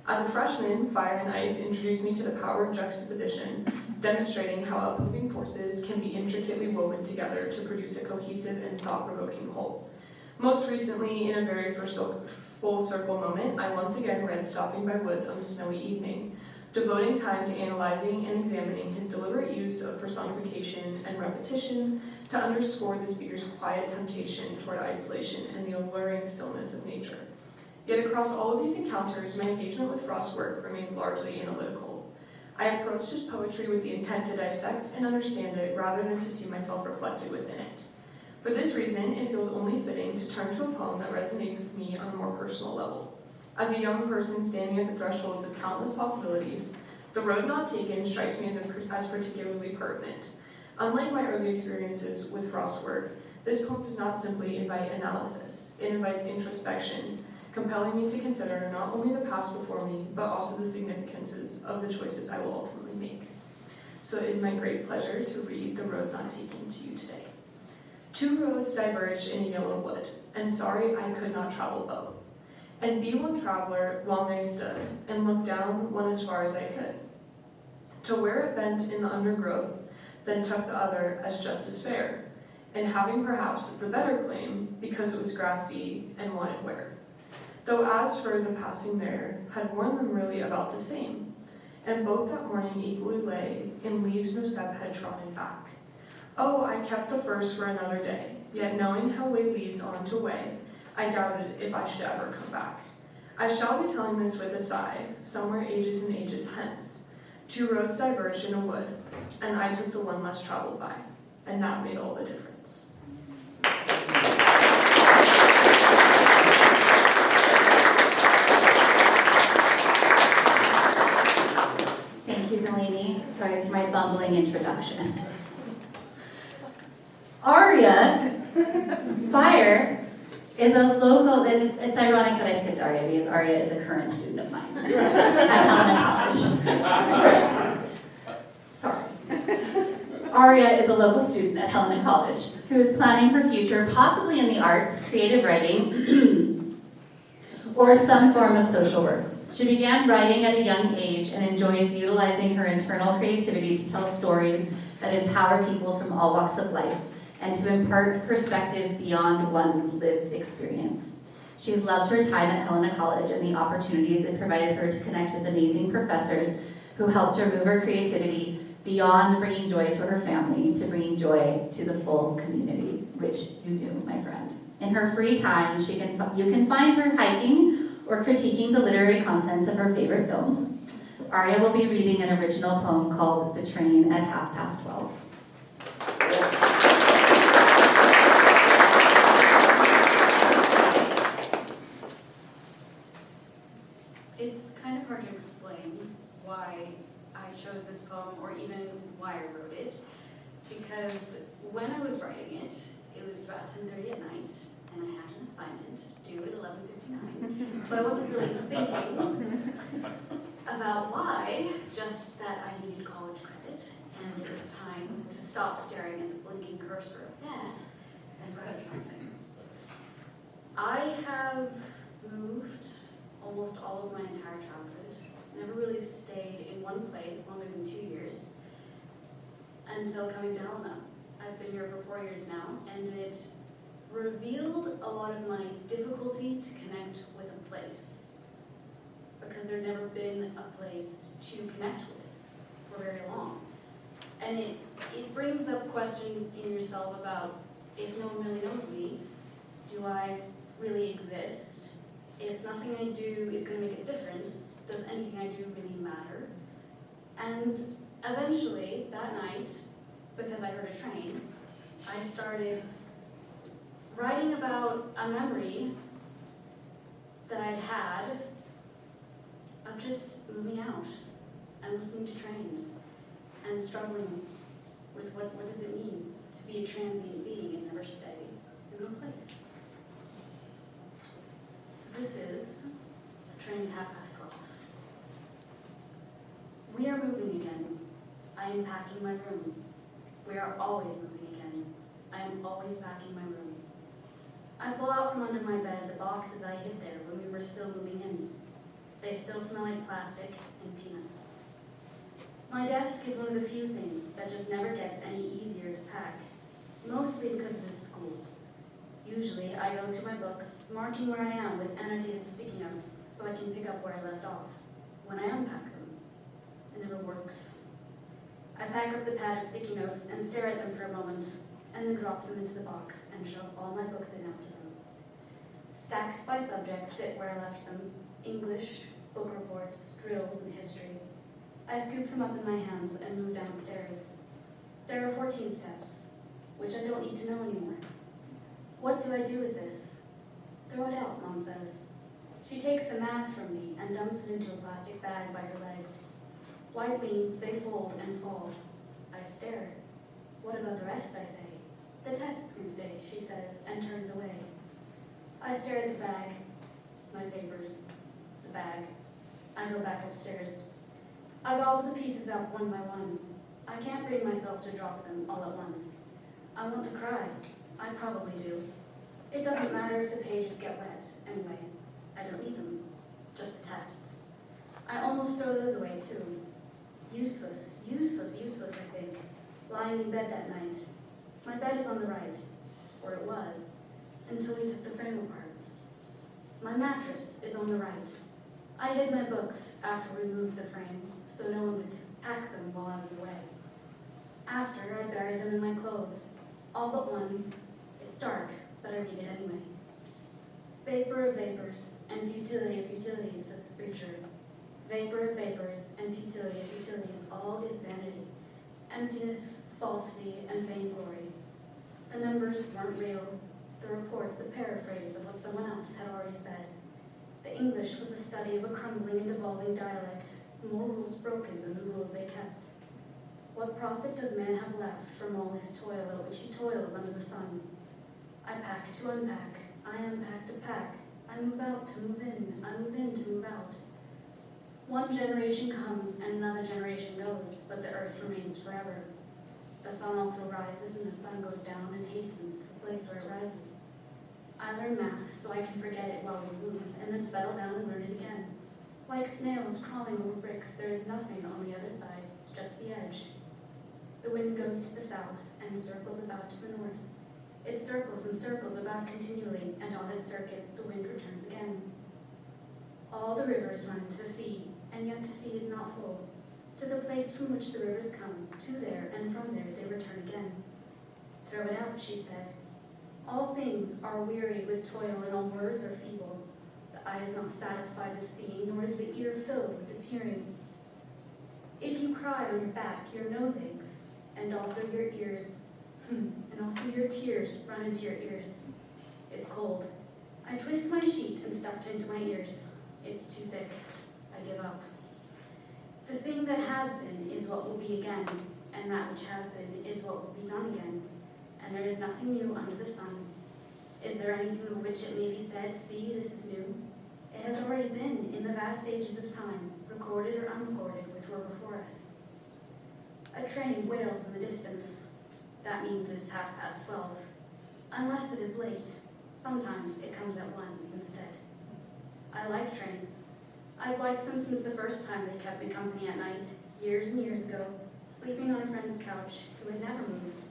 As a freshman, Fire and Ice introduced me to the power of juxtaposition, demonstrating how opposing forces can be intricately woven together to produce a cohesive and thought-provoking whole. Most recently, in a very full circle moment, I once again read Stopping by Woods on a snowy evening, devoting time to analyzing and examining his deliberate use of personification and repetition to underscore the speaker's quiet temptation toward isolation and the alluring stillness of nature. Yet across all of these encounters, my engagement with Frost's work remained largely analytical. I approached his poetry with the intent to dissect and understand it rather than to see myself reflected within it. For this reason, it feels only fitting to turn to a poem that resonates with me on a more personal level. As a young person standing at the thresholds of countless possibilities, The Road Not Taken strikes me as particularly pertinent. Unlike my early experiences with Frost's work, this poem does not simply invite analysis. It invites introspection, compelling me to consider not only the past before me, but also the significances of the choices I will ultimately make. So it is my great pleasure to read The Road Not Taken to you today. Two roads diverged in a yellow wood, and sorry I could not travel both. And be one traveler, long I stood, and looked down one as far as I could. To where it bent in the undergrowth, then took the other as just as fair, and having perhaps the better claim, because it was grassy and wanted wear. Though as for the passing there, had worn them really about the same, and both that morning equally lay, in leaves no step had trodden back. Oh, I kept the first for another day, yet knowing how way leads on to way, I doubted if I should ever come back. I shall be telling this with a sigh, somewhere ages and ages hence. Two roads diverged in a wood, and I took the one less traveled by, and that made all the difference. Thank you, Delaney. Sorry for my bumbling introduction. Aria, Fire, is a local, and it's ironic that I skipped Aria because Aria is a current student of mine at Helena College. Sorry. Aria is a local student at Helena College who is planning her future possibly in the arts, creative writing, or some form of social work. She began writing at a young age and enjoys utilizing her internal creativity to tell stories that empower people from all walks of life and to impart perspectives beyond one's lived experience. She's loved her time at Helena College and the opportunities it provided her to connect with amazing professors who helped her move her creativity beyond bringing joy to her family to bringing joy to the full community, which you do, my friend. In her free time, you can find her hiking or critiquing the literary content of her favorite films. Aria will be reading an original poem called The Train at 12:30. It's kind of hard to explain why I chose this poem or even why I wrote it, because when I was writing it, it was about 10:30 at night, and I had an assignment due at 11:59, so I wasn't really thinking about why, just that I needed college credit, and it was time to stop staring at the blinking cursor of death and write something. I have moved almost all of my entire childhood. Never really stayed in one place longer than 2 years until coming to Helena. I've been here for 4 years now, and it revealed a lot of my difficulty to connect with a place because there'd never been a place to connect with for very long. And it brings up questions in yourself about, if no one really knows me, do I really exist? If nothing I do is going to make a difference, does anything I do really matter? And eventually, that night, because I heard a train, I started writing about a memory that I'd had of just moving out and listening to trains and struggling with what does it mean to be a transient being and never stay in one place. So this is The Train at 12:30. We are moving again. I am packing my room. We are always moving again. I am always packing my room. I pull out from under my bed the boxes I hid there when we were still moving in. They still smell like plastic and peanuts. My desk is one of the few things that just never gets any easier to pack, mostly because it is school. Usually, I go through my books, marking where I am with annotated sticky notes so I can pick up where I left off. When I unpack them, it never works. I pack up the pad of sticky notes and stare at them for a moment, and then drop them into the box and shove all my books in after them. Stacks by subject sit where I left them: English, book reports, drills, and history. I scoop them up in my hands and move downstairs. There are 14 steps, which I don't need to know anymore. What do I do with this? Throw it out, Mom says. She takes the math from me and dumps it into a plastic bag by her legs. White wings, they fold and fall. I stare. What about the rest, I say. The tests can stay, she says, and turns away. I stare at the bag, my papers, the bag. I go back upstairs. I gobble the pieces up one by one. I can't bring myself to drop them all at once. I want to cry. I probably do. It doesn't matter if the pages get wet, anyway. I don't need them, just the tests. I almost throw those away too. Useless, useless, useless, I think, lying in bed that night. My bed is on the right, or it was, until we took the frame apart. My mattress is on the right. I hid my books after we moved the frame, so no one would pack them while I was away. After, I buried them in my clothes, all but one. It's dark, but I read it anyway. Vapor of vapors, and futility of futilities, says the preacher. Vapor of vapors, and futility of futilities, all is vanity, emptiness, falsity, and vain glory. The numbers weren't real. The report's a paraphrase of what someone else had already said. The English was a study of a crumbling and devolving dialect, more rules broken than the rules they kept. What profit does man have left from all his toil at which he toils under the sun? I pack to unpack, I unpack to pack, I move out to move in, I move in to move out. One generation comes and another generation goes, but the earth remains forever. The sun also rises and the sun goes down and hastens to the place where it rises. I learn math so I can forget it while we move, and then settle down and learn it again. Like snails crawling over bricks, there is nothing on the other side, just the edge. The wind goes to the south and circles about to the north. It circles and circles about continually, and on its circuit the wind returns again. All the rivers run to the sea, and yet the sea is not full. To the place from which the rivers come, to there, and from there they return again. Throw it out, she said. All things are weary with toil, and all words are feeble. The eye is not satisfied with seeing, nor is the ear filled with its hearing. If you cry on your back, your nose aches, and also your ears, and also your tears run into your ears. It's cold. I twist my sheet and stuff it into my ears. It's too thick. I give up. The thing that has been is what will be again, and that which has been is what will be done again, and there is nothing new under the sun. Is there anything of which it may be said, see, this is new? It has already been in the vast ages of time, recorded or unrecorded, which were before us. A train wails in the distance. That means it is 12:30. Unless it is late, sometimes it comes at 1 instead. I like trains. I've liked them since the first time they kept me company at night, years and years ago, sleeping on a friend's couch who had never moved,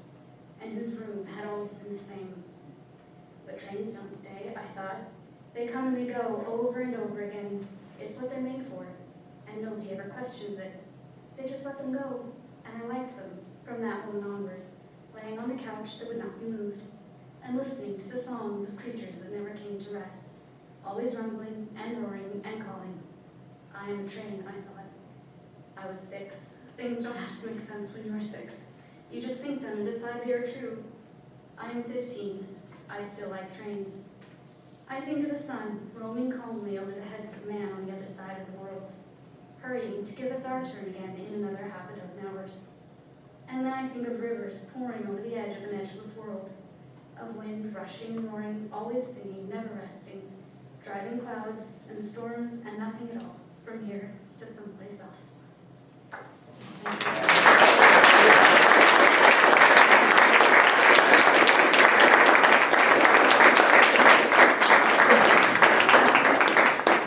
and whose room had always been the same. But trains don't stay, I thought. They come and they go over and over again. It's what they're made for, and nobody ever questions it. They just let them go, and I liked them from that moment onward, laying on the couch that would not be moved, and listening to the songs of creatures that never came to rest, always rumbling and roaring and calling. I am a train, I thought. I was 6. Things don't have to make sense when you are 6. You just think them and decide they are true. I am 15. I still like trains. I think of the sun roaming calmly over the heads of man on the other side of the world, hurrying to give us our turn again in another half a dozen hours. And then I think of rivers pouring over the edge of an edgeless world, of wind rushing and roaring, always singing, never resting, driving clouds and storms and nothing at all, from here to someplace else.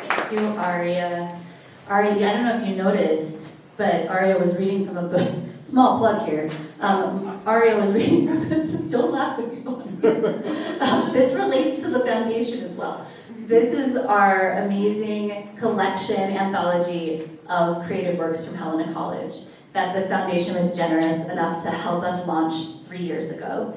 Thank you, Aria. Aria, I don't know if you noticed, but Aria was reading from a book. Small plug here. Aria was reading from it. Don't laugh at me. This relates to the foundation as well. This is our amazing collection, anthology of creative works from Helena College that the foundation was generous enough to help us launch 3 years ago.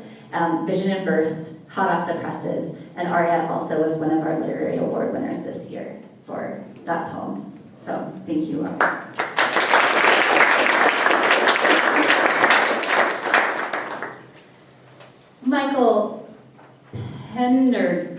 Vision and Verse, hot off the presses, and Aria also was one of our literary award winners this year for that poem. So thank you, Aria. Michael Pendergast.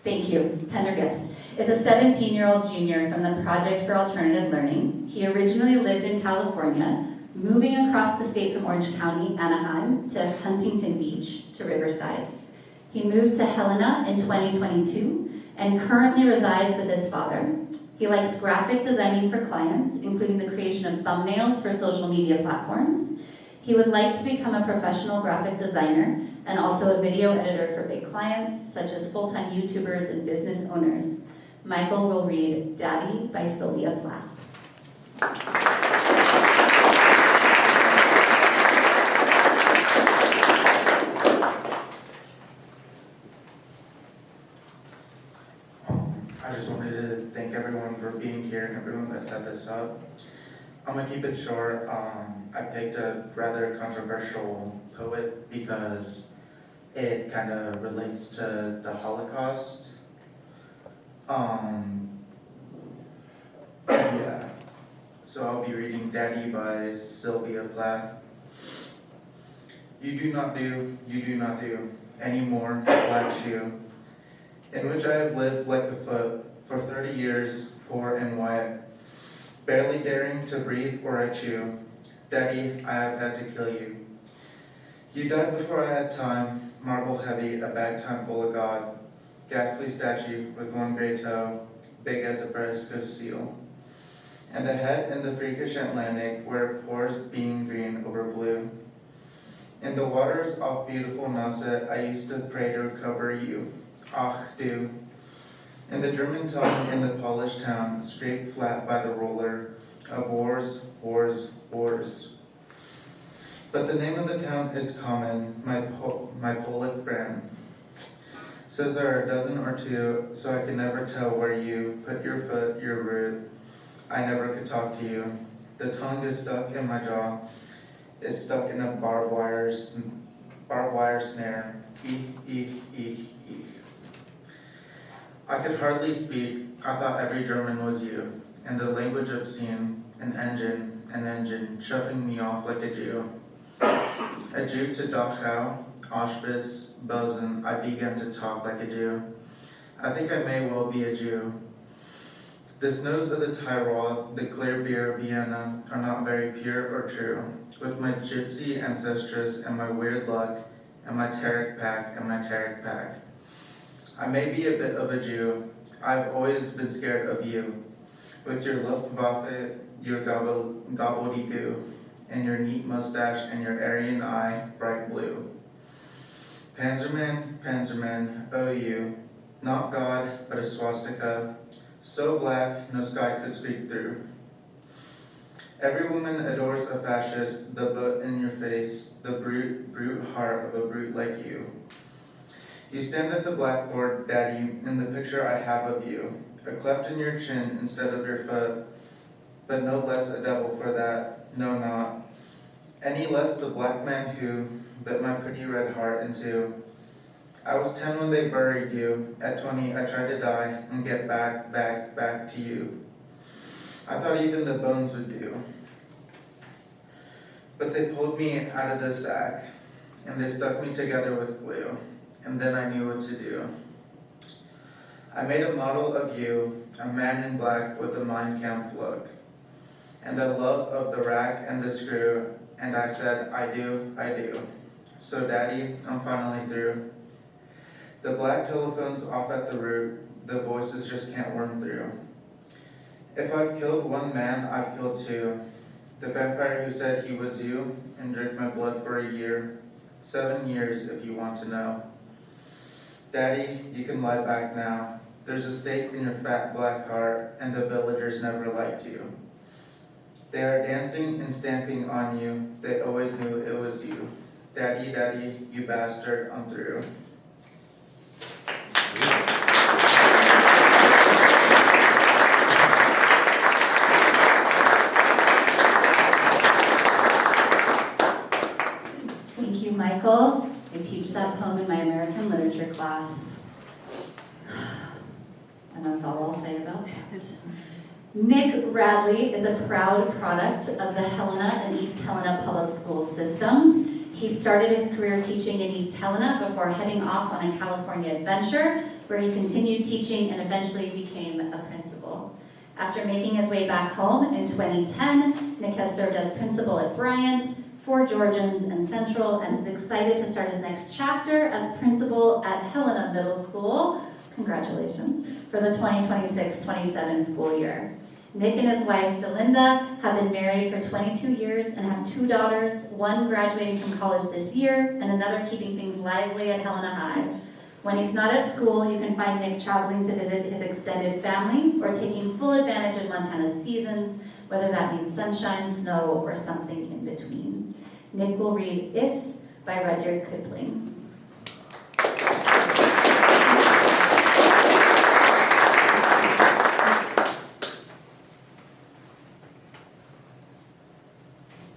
Thank you, Pendergast is a 17-year-old junior from the Project for Alternative Learning. He originally lived in California, moving across the state from Orange County, Anaheim, to Huntington Beach, to Riverside. He moved to Helena in 2022 and currently resides with his father. He likes graphic designing for clients, including the creation of thumbnails for social media platforms. He would like to become a professional graphic designer and also a video editor for big clients, such as full-time YouTubers and business owners. Michael will read Daddy by Sylvia Plath. I just wanted to thank everyone for being here and everyone that set this up. I'm gonna keep it short. I picked a rather controversial poet because it kind of relates to the Holocaust. Yeah. So I'll be reading Daddy by Sylvia Plath. You do not do any more black shoe, in which I have lived like a foot for 30 years, poor and white, barely daring to breathe or I chew. Daddy, I have had to kill you. You died before I had time, marble heavy, a bag time full of God, ghastly statue with one gray toe, big as a Fresco seal, and a head in the freakish Atlantic where it pours being green over blue. In the waters off beautiful Nauset, I used to pray to recover you. Ach, du. In the German tongue in the polished town, scraped flat by the roller of wars, wars, wars. But the name of the town is common, my Polish friend. Says there are a dozen or two, so I can never tell where you put your foot, your root. I never could talk to you. The tongue is stuck in my jaw. It's stuck in a barbed wire snare. Eek. I could hardly speak. I thought every German was you, and the language obscene, an engine, shoving me off like a Jew. A Jew to Dachau, Auschwitz, Belsen, I began to talk like a Jew. I think I may well be a Jew. The snows of the Tyrol, the clear beer of Vienna, are not very pure or true. With my gypsy ancestress and my weird luck, and my Tarek pack, I may be a bit of a Jew. I've always been scared of you. With your Luftwaffe, your gobbledygoo, and your neat mustache and your Aryan eye, bright blue. Panzerman, oh you, not God, but a swastika, so black no sky could speak through. Every woman adores a fascist, the butt in your face, the brute heart of a brute like you. You stand at the blackboard, Daddy, in the picture I have of you, a cleft in your chin instead of your foot, but no less a devil for that, no not. Any less the black man who bit my pretty red heart in two. I was 10 when they buried you. At 20, I tried to die and get back to you. I thought even the bones would do. But they pulled me out of the sack, and they stuck me together with glue, and then I knew what to do. I made a model of you, a man in black with a Mein Kampf look, and a love of the rack and the screw, and I said, I do. So Daddy, I'm finally through. The black telephone's off at the root, the voices just can't worm through. If I've killed one man, I've killed two. The vampire who said he was you, and drank my blood for a year. 7 years, if you want to know. Daddy, you can lie back now. There's a stake in your fat black heart, and the villagers never liked you. They are dancing and stamping on you. They always knew it was you. Daddy, you bastard, I'm through. Thank you, Michael. I teach that poem in my American literature class. And that's all I'll say about it. Nick Radley is a proud product of the Helena and East Helena public school systems. He started his career teaching in East Helena before heading off on a California adventure, where he continued teaching and eventually became a principal. After making his way back home in 2010, Nick has served as principal at Bryant, Fort Georgians, and Central, and is excited to start his next chapter as principal at Helena Middle School. Congratulations, for the 2026-27 school year. Nick and his wife, Delinda, have been married for 22 years and have 2 daughters, one graduating from college this year and another keeping things lively at Helena High. When he's not at school, you can find Nick traveling to visit his extended family or taking full advantage of Montana's seasons, whether that means sunshine, snow, or something in between. Nick will read If by Rudyard Kipling.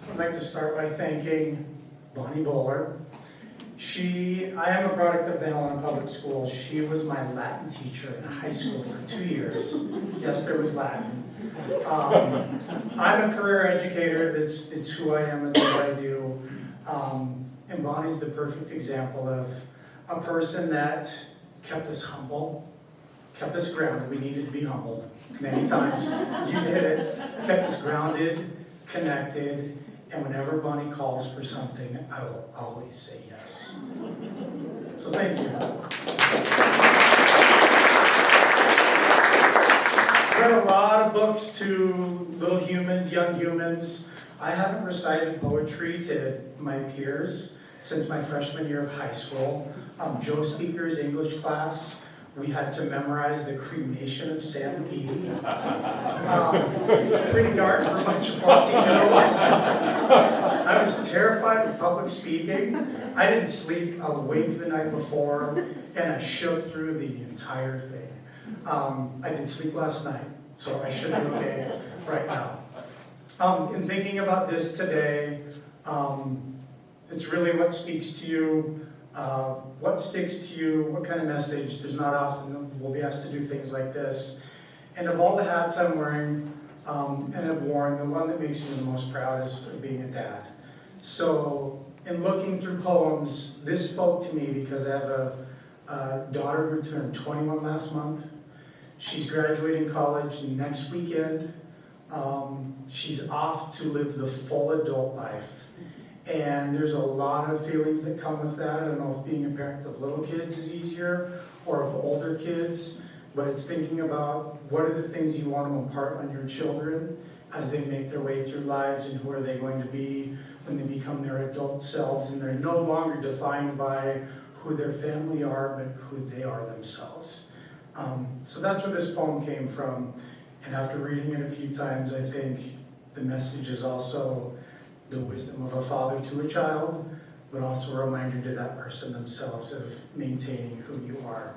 I'd like to start by thanking Bonnie Bowler. I am a product of the Helena Public Schools. She was my Latin teacher in high school for 2 years. Yes, there was Latin. I'm a career educator. It's who I am. It's what I do. And Bonnie's the perfect example of a person that kept us humble, kept us grounded. We needed to be humbled many times. You did it. Kept us grounded, connected, and whenever Bonnie calls for something, I will always say yes. So thank you. I read a lot of books to little humans, young humans. I haven't recited poetry to my peers since my freshman year of high school. Joe Speaker's English class, we had to memorize the cremation of Sam P. Pretty dark for a bunch of 14-year-olds. I was terrified of public speaking. I didn't sleep a wink the night before, and I shook through the entire thing. I didn't sleep last night, so I should be okay right now. In thinking about this today, it's really what speaks to you, what sticks to you, what kind of message. There's not often that we'll be asked to do things like this. And of all the hats I'm wearing and have worn, the one that makes me the most proud is of being a dad. So in looking through poems, this spoke to me because I have a daughter who turned 21 last month. She's graduating college next weekend. She's off to live the full adult life. And there's a lot of feelings that come with that. I don't know if being a parent of little kids is easier or of older kids, but it's thinking about what are the things you want to impart on your children as they make their way through lives, and who are they going to be when they become their adult selves, and they're no longer defined by who their family are, but who they are themselves. So that's where this poem came from. And after reading it a few times, I think the message is also the wisdom of a father to a child, but also a reminder to that person themselves of maintaining who you are.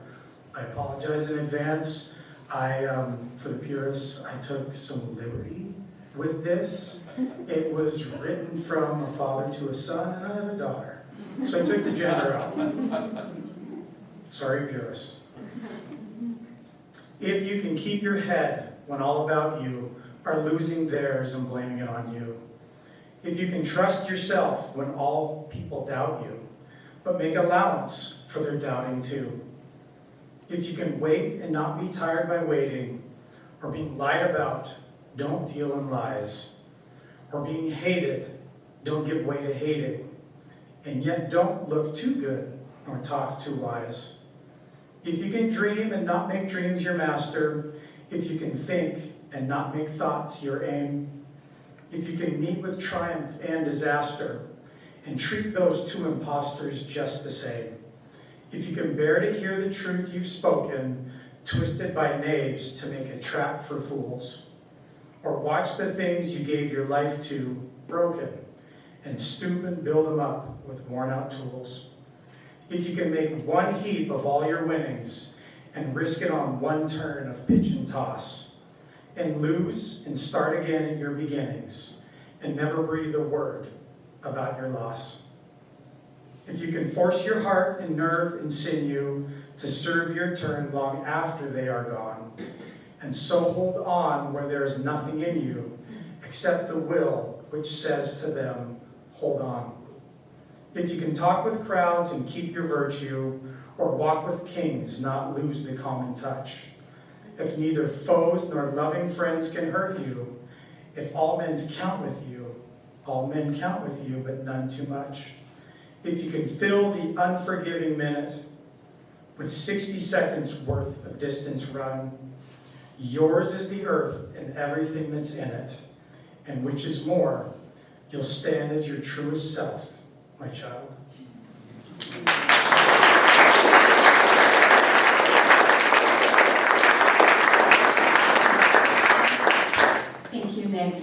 I apologize in advance. For the purists, I took some liberty with this. It was written from a father to a son, and I have a daughter. So I took the gender out. Sorry, purists. If you can keep your head when all about you are losing theirs and blaming it on you. If you can trust yourself when all people doubt you, but make allowance for their doubting too. If you can wait and not be tired by waiting, or being lied about, don't deal in lies. Or being hated, don't give way to hating. And yet don't look too good, nor talk too wise. If you can dream and not make dreams your master, if you can think and not make thoughts your aim, if you can meet with triumph and disaster, and treat those two impostors just the same. If you can bear to hear the truth you've spoken, twisted by knaves to make a trap for fools. Or watch the things you gave your life to broken, and stoop and build them up with worn out tools. If you can make one heap of all your winnings, and risk it on one turn of pitch and toss, and lose and start again at your beginnings, and never breathe a word about your loss. If you can force your heart and nerve and sinew to serve your turn long after they are gone, and so hold on where there is nothing in you except the will which says to them, hold on. If you can talk with crowds and keep your virtue, or walk with kings, not lose the common touch, if neither foes nor loving friends can hurt you, if all men count with you, all men count with you, but none too much. If you can fill the unforgiving minute with 60 seconds worth of distance run, yours is the earth and everything that's in it, and which is more, you'll stand as your truest self, my child. Thank you, Nick.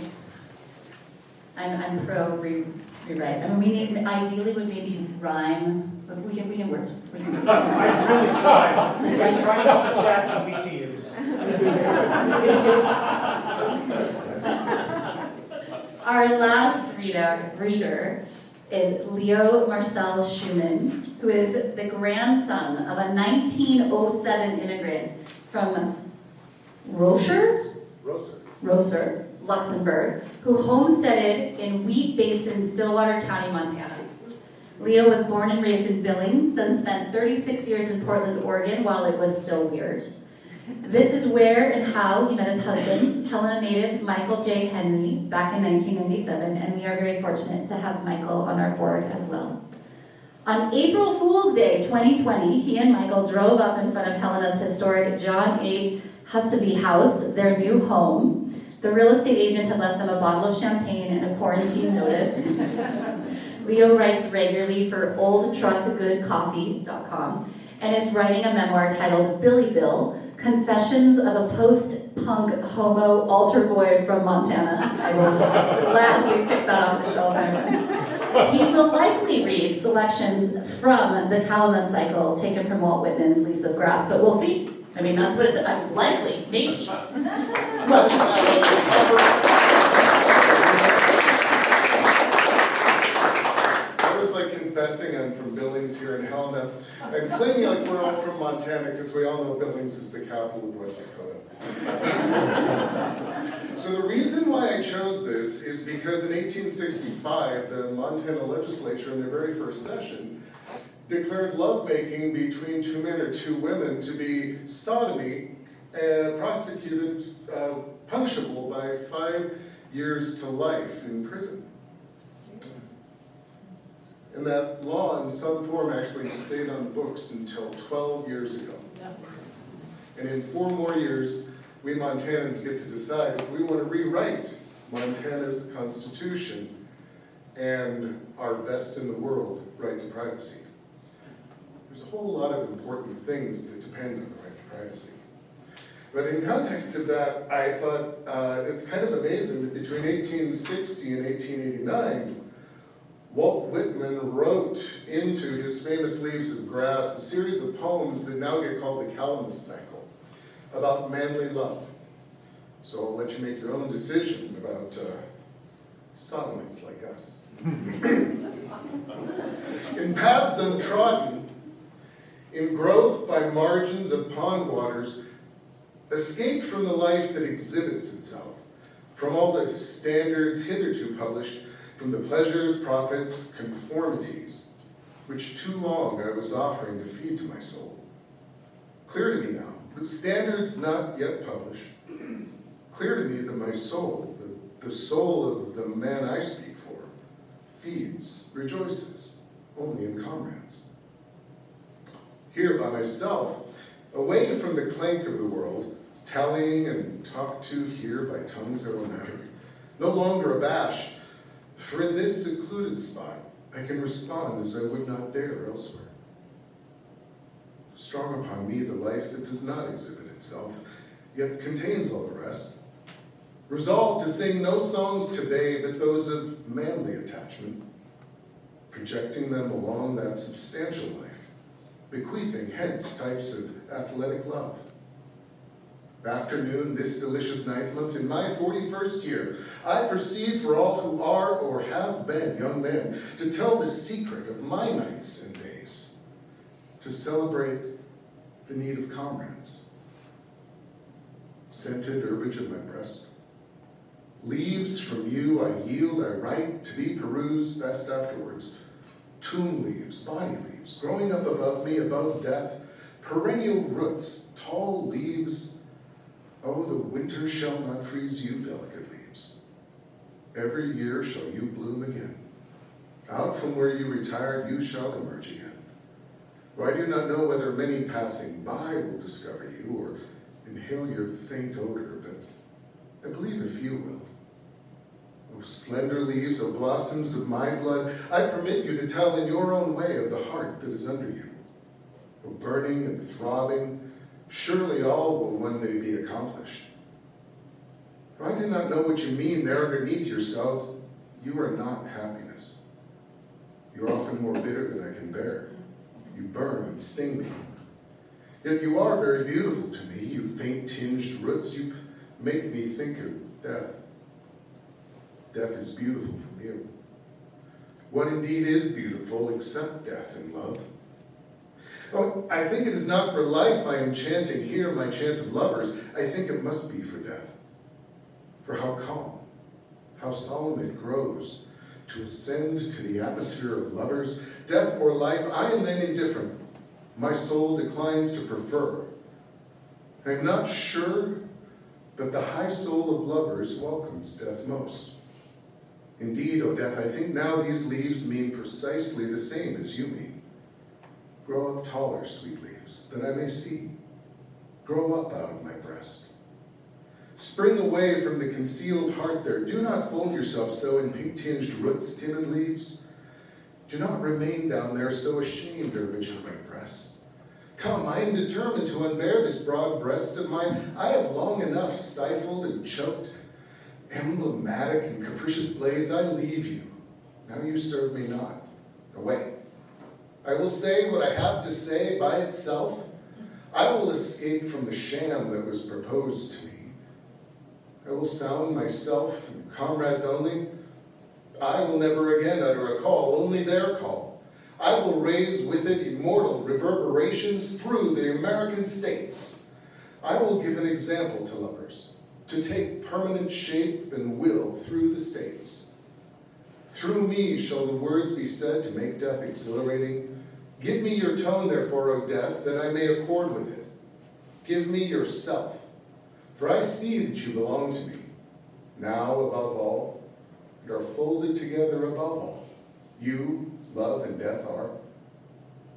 I'm pro rewrite. I mean, we need, ideally would maybe rhyme, but we can work. We can I really tried. I tried not to chat GPT. Our last reader is Leo Marcel Schumann, who is the grandson of a 1907 immigrant from Rocher, Luxembourg, who homesteaded in Wheat Basin, Stillwater County, Montana. Leo was born and raised in Billings, then spent 36 years in Portland, Oregon, while it was still weird. This is where and how he met his husband, Helena native Michael J. Henry, back in 1997, and we are very fortunate to have Michael on our board as well. On April Fool's Day 2020, he and Michael drove up in front of Helena's historic John 8 Husseby house, their new home. The real estate agent had left them a bottle of champagne and a quarantine notice. Leo writes regularly for oldtruckgoodcoffee.com and is writing a memoir titled Billyville, Confessions of a Post-Punk Homo Altar Boy from Montana. I will gladly pick that off the shelves. He will likely read selections from the Calamus cycle taken from Walt Whitman's Leaves of Grass, but we'll see. I mean, that's what it's likely, maybe. Well, I was like confessing I'm from Billings here in Helena, and claiming like we're all from Montana because we all know Billings is the capital of West Dakota. So the reason why I chose this is because in 1865, the Montana legislature in their very first session declared lovemaking between two men or two women to be sodomy, prosecuted, punishable by 5 years to life in prison. And that law in some form actually stayed on the books until 12 years ago. And in 4 more years, we Montanans get to decide if we want to rewrite Montana's constitution and our best in the world right to privacy. There's a whole lot of important things that depend on the right to privacy. But in context of that, I thought it's kind of amazing that between 1860 and 1889, Walt Whitman wrote into his famous Leaves of Grass a series of poems that now get called the Calamus cycle about manly love. So I'll let you make your own decision about sodomites like us. In paths untrodden, in growth by margins of pond waters, escaped from the life that exhibits itself, from all the standards hitherto published, from the pleasures, profits, conformities, which too long I was offering to feed to my soul. Clear to me now, with standards not yet published, clear to me that my soul, the soul of the man I speak for, feeds, rejoices, only in comrades. Here by myself, away from the clank of the world, tallying and talked to here by tongues aromatic, no longer abashed, for in this secluded spot, I can respond as I would not dare elsewhere. Strong upon me the life that does not exhibit itself, yet contains all the rest. Resolved to sing no songs today but those of manly attachment, projecting them along that substantial life, bequeathing hence types of athletic love. Afternoon, this delicious ninth month, in my 41st year, I proceed for all who are or have been young men to tell the secret of my nights and days, to celebrate the need of comrades. Scented herbage of my breast, leaves from you I yield, I write, to be perused best afterwards. Tomb leaves, body leaves, growing up above me, above death, perennial roots, tall leaves Oh, the winter shall not freeze you, delicate leaves. Every year shall you bloom again. Out from where you retired, you shall emerge again. For I do not know whether many passing by will discover you or inhale your faint odor, but I believe a few will. O slender leaves, O blossoms of my blood, I permit you to tell in your own way of the heart that is under you. O burning and throbbing, surely all will one day be accomplished. For I do not know what you mean there underneath yourselves. You are not happiness. You are often more bitter than I can bear. You burn and sting me. Yet you are very beautiful to me, you faint-tinged roots. You make me think of death. Death is beautiful from you. What indeed is beautiful except death and love? Oh, I think it is not for life I am chanting here my chant of lovers. I think it must be for death. For how calm, how solemn it grows to ascend to the atmosphere of lovers. Death or life, I am then indifferent. My soul declines to prefer. I am not sure, but the high soul of lovers welcomes death most. Indeed, O death, I think now these leaves mean precisely the same as you mean. Grow up taller, sweet leaves, that I may see. Grow up out of my breast. Spring away from the concealed heart there. Do not fold yourself so in pink-tinged roots, timid leaves. Do not remain down there so ashamed or rich in my breast. Come, I am determined to unbear this broad breast of mine. I have long enough stifled and choked. Emblematic and capricious blades, I leave you. Now you serve me not. Away. I will say what I have to say by itself. I will escape from the sham that was proposed to me. I will sound myself and comrades only. I will never again utter a call, only their call. I will raise with it immortal reverberations through the American states. I will give an example to lovers, to take permanent shape and will through the states. Through me shall the words be said to make death exhilarating. Give me your tone, therefore, O death, that I may accord with it. Give me yourself, for I see that you belong to me, now above all, and are folded together above all. You, love, and death are.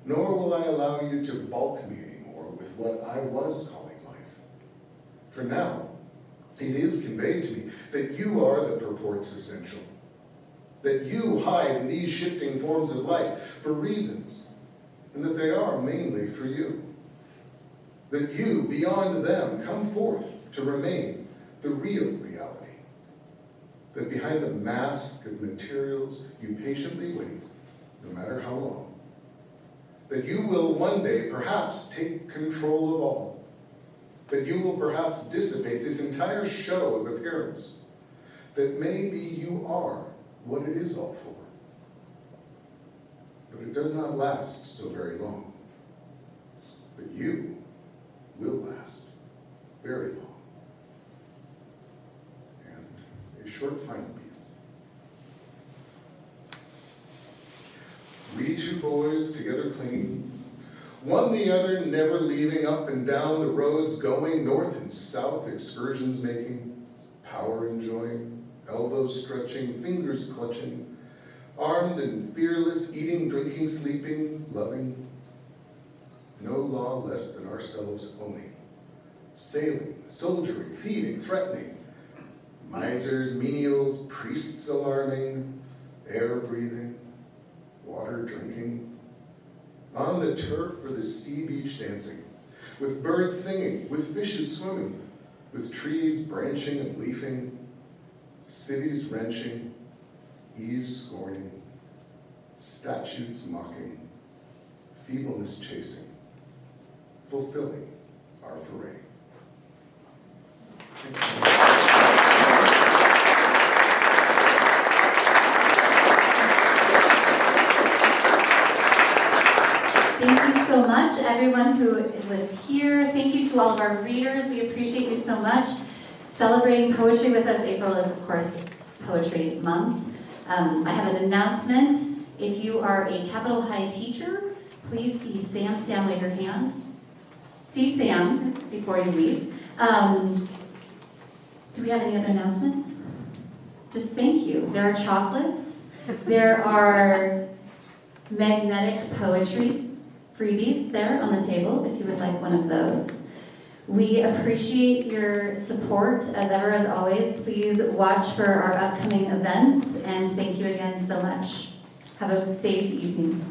Nor will I allow you to balk me anymore with what I was calling life. For now, it is conveyed to me that you are the purports essential, that you hide in these shifting forms of life for reasons, and that they are mainly for you. That you, beyond them, come forth to remain the real reality. That behind the mask of materials, you patiently wait, no matter how long. That you will one day perhaps take control of all. That you will perhaps dissipate this entire show of appearance. That maybe you are what it is all for. But it does not last so very long. But you will last very long. And a short final piece. We two boys together clinging, one the other never leaving, up and down the roads going, north and south excursions making, power enjoying, elbows stretching, fingers clutching, armed and fearless, eating, drinking, sleeping, loving, no law less than ourselves owning, sailing, soldiering, thieving, threatening, misers, menials, priests alarming, air breathing, water drinking, on the turf or the sea beach dancing, with birds singing, with fishes swimming, with trees branching and leafing, cities wrenching, ease scorning, statutes mocking, feebleness chasing, fulfilling our foray. Thank you so much, everyone who was here. Thank you to all of our readers. We appreciate you so much. Celebrating poetry with us. April is, of course, Poetry Month. I have an announcement. If you are a Capitol High teacher, please see Sam. Sam, wave your hand. See Sam before you leave. Do we have any other announcements? Just thank you. There are chocolates. There are magnetic poetry freebies there on the table if you would like one of those. We appreciate your support as ever, as always. Please watch for our upcoming events, and thank you again so much. Have a safe evening.